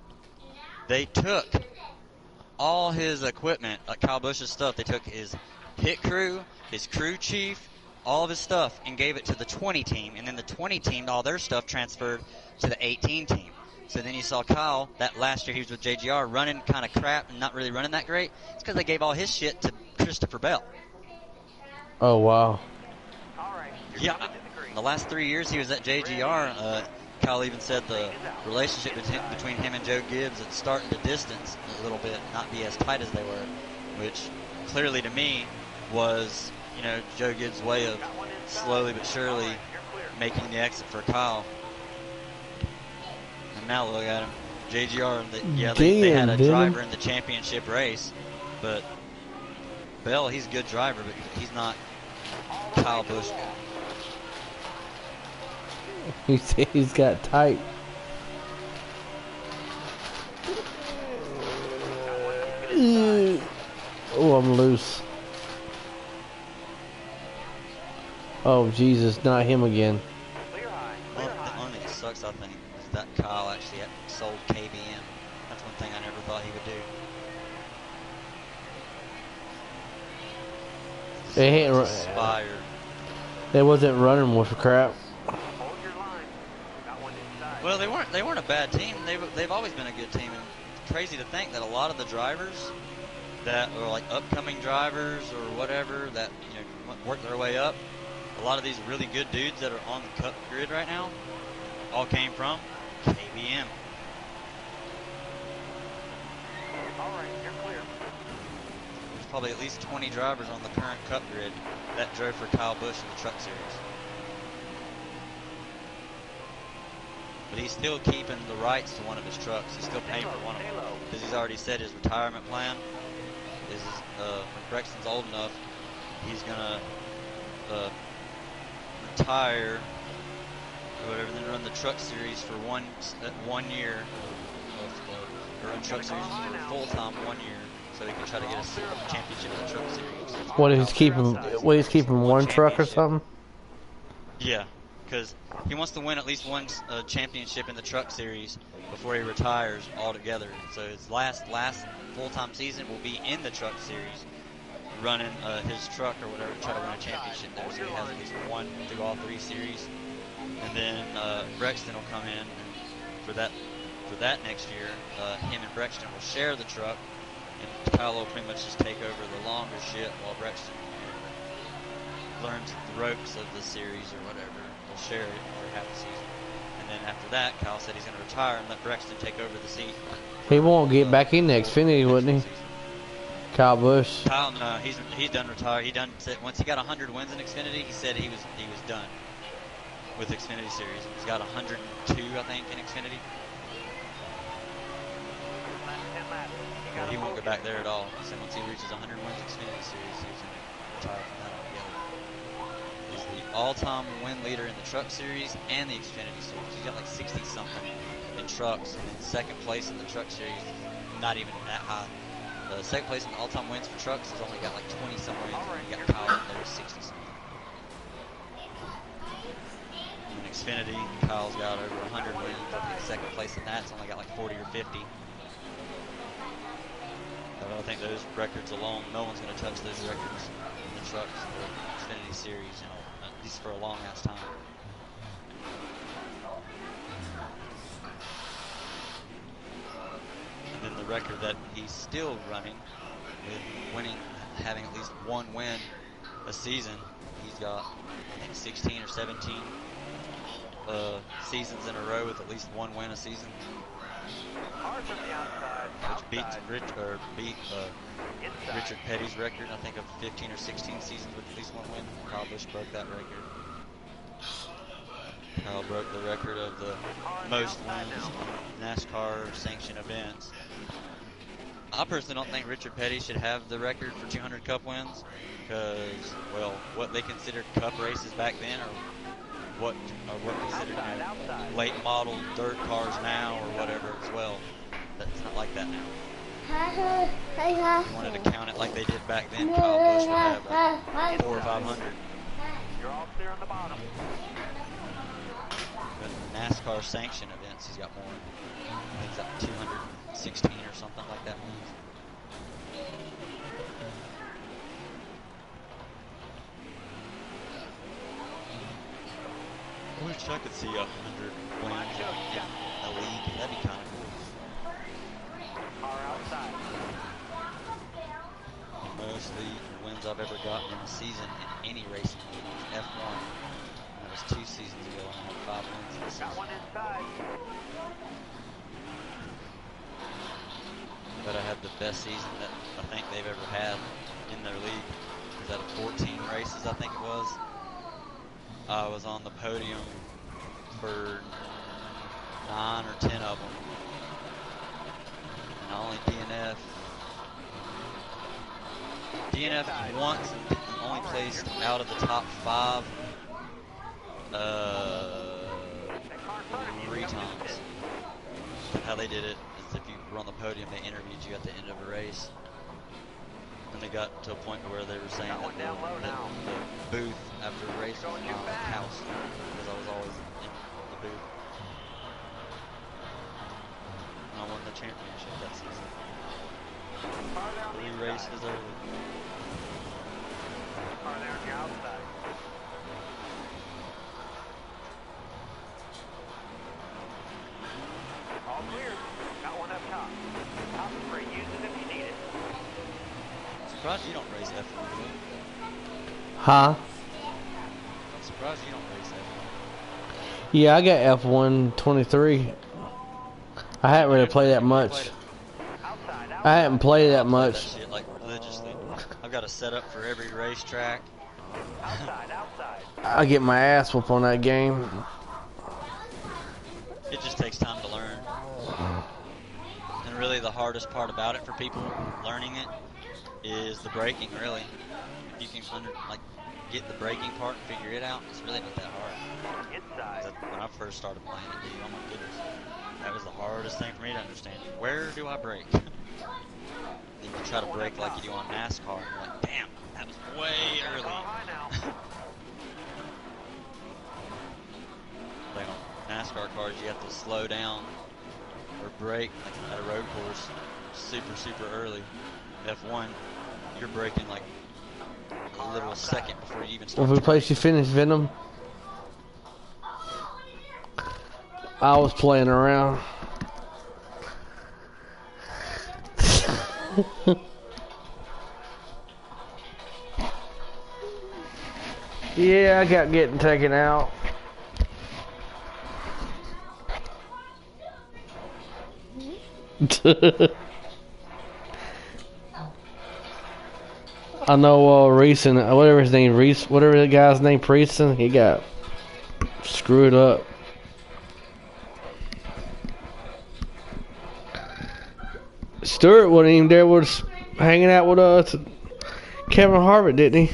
They took all his equipment, like Kyle Busch's stuff. They took his pit crew, his crew chief, all of his stuff, and gave it to the 20 team. And then the 20 team, all their stuff transferred to the 18 team. So then you saw Kyle, that last year he was with JGR, running kind of crap and not really running that great. It's because they gave all his shit to Christopher Bell. Oh, wow. Yeah, the last 3 years he was at JGR, Kyle even said the relationship between him and Joe Gibbs is starting to distance a little bit, not be as tight as they were, which clearly to me was, you know, Joe Gibbs' way of slowly but surely making the exit for Kyle. And now look at him. JGR, they had a driver in the championship race, but Bell, he's a good driver, but he's not Kyle Busch. He's got tight. Oh, I'm loose. Oh, Jesus, not him again. Well, the only thing that sucks, I think, is that Kyle actually sold KBM. That's one thing I never thought he would do. They wasn't running with crap. Well, they weren't a bad team. They've always been a good team, and it's crazy to think that a lot of the drivers that are like upcoming drivers or whatever that, you know, work their way up, a lot of these really good dudes that are on the Cup grid right now all came from KBM. All right, you're clear. There's probably at least 20 drivers on the current Cup grid that drove for Kyle Busch in the Truck Series. But he's still keeping the rights to one of his trucks. He's still paying for one of them because he's already said his retirement plan is when Brexton's old enough, he's gonna retire or whatever, then run the Truck Series for 1 year, or run Truck Series for full time 1 year. so he can try to get a championship in the truck series. What he's keeping one truck or championship. something? Yeah, because he wants to win at least one championship in the truck series before he retires altogether. So his last full-time season will be in the truck series, running his truck or whatever to try to win a championship there. So he has at least one through all three series, and then Brexton will come in for that next year. Him and Brexton will share the truck, and Kyle will pretty much just take over the longer shit while Brexton learns the ropes of the series or whatever. They'll share it for half the season. And then after that, Kyle said he's going to retire and let Brexton take over the seat. He won't get back in the Xfinity, wouldn't he? Kyle Busch. Kyle, no, he's done retired. Once he got 100 wins in Xfinity, he said he was done with Xfinity series. He's got 102, I think, in Xfinity. He won't go back there at all. He said once he reaches 100 wins Xfinity series, he's going to retire from that altogether. He's the all-time win leader in the truck series and the Xfinity series. He's got like 60-something in trucks, and then second place in the truck series, not even that high. Second place in the all-time wins for trucks has only got like 20-some wins, and you got Kyle in there 60-something. In Xfinity, Kyle's got over 100 wins. I think second place in that's only got like 40 or 50. I think those records alone, no one's going to touch those records in the trucks, the Xfinity series, at least for a long ass time. And then the record that he's still running with having at least one win a season, he's got I think 16 or 17 seasons in a row with at least one win a season. Which beat Richard Petty's record, I think, of 15 or 16 seasons with at least one win. Kyle Busch broke that record. Kyle broke the record of the most wins in NASCAR sanctioned events. I personally don't think Richard Petty should have the record for 200 Cup wins because, well, what they considered Cup races back then or what considered late model dirt cars now or whatever as well. That's not like that now. If you wanted to count it like they did back then, Kyle Busch would have 400 or 500. You're all clear on the bottom. But NASCAR sanctioned events, he's got more. I think he's got 216 or something like that. I wish I could see 100 wins in a league. That'd be kind of cool. Car outside. Most league wins I've ever gotten in a season in any racing league was F1. That was 2 seasons ago, and I had 5 wins in the season. Got one inside. But I had the best season that I think they've ever had in their league. Because out of 14 races, I think it was, I was on the podium for 9 or 10 of them. And I only DNF once and only placed out of the top 5 3 times. And how they did it is if you were on the podium, they interviewed you at the end of a race. And they got to a point where they were saying that the booth after a race was my house because I was always in the booth. And I won the championship that season. 3 races early. Car there on the outside. All clear. Got one up top. Top spray. Use it if you need it. Surprised you don't race F1, really. Huh? I'm surprised you don't race F1. Yeah, I got F1 23. I haven't really played that much. I haven't played that much. That shit like religiously. I've got a setup for every racetrack. Outside, outside. I get my ass whooped on that game. It just takes time to learn. And really the hardest part about it for people learning it is the braking, really. If you can get the braking part and figure it out, it's really not that hard. Inside. When I first started playing it, dude, oh my goodness. That was the hardest thing for me to understand. Where do I brake? Then you try to brake like you do on NASCAR, and you're like, damn, that was way early. High now. Like on NASCAR cars, you have to slow down or brake like at a road course super early. F1, you're braking like a little second before you even start Well, if we turning. place you finish Venom, I was playing around. Yeah, I got getting taken out. I know Reese and whatever his name, Reese, whatever the guy's name, Prieston, he got screwed up. Stewart wasn't even there with us, hanging out with us. Kevin Harvick, didn't he?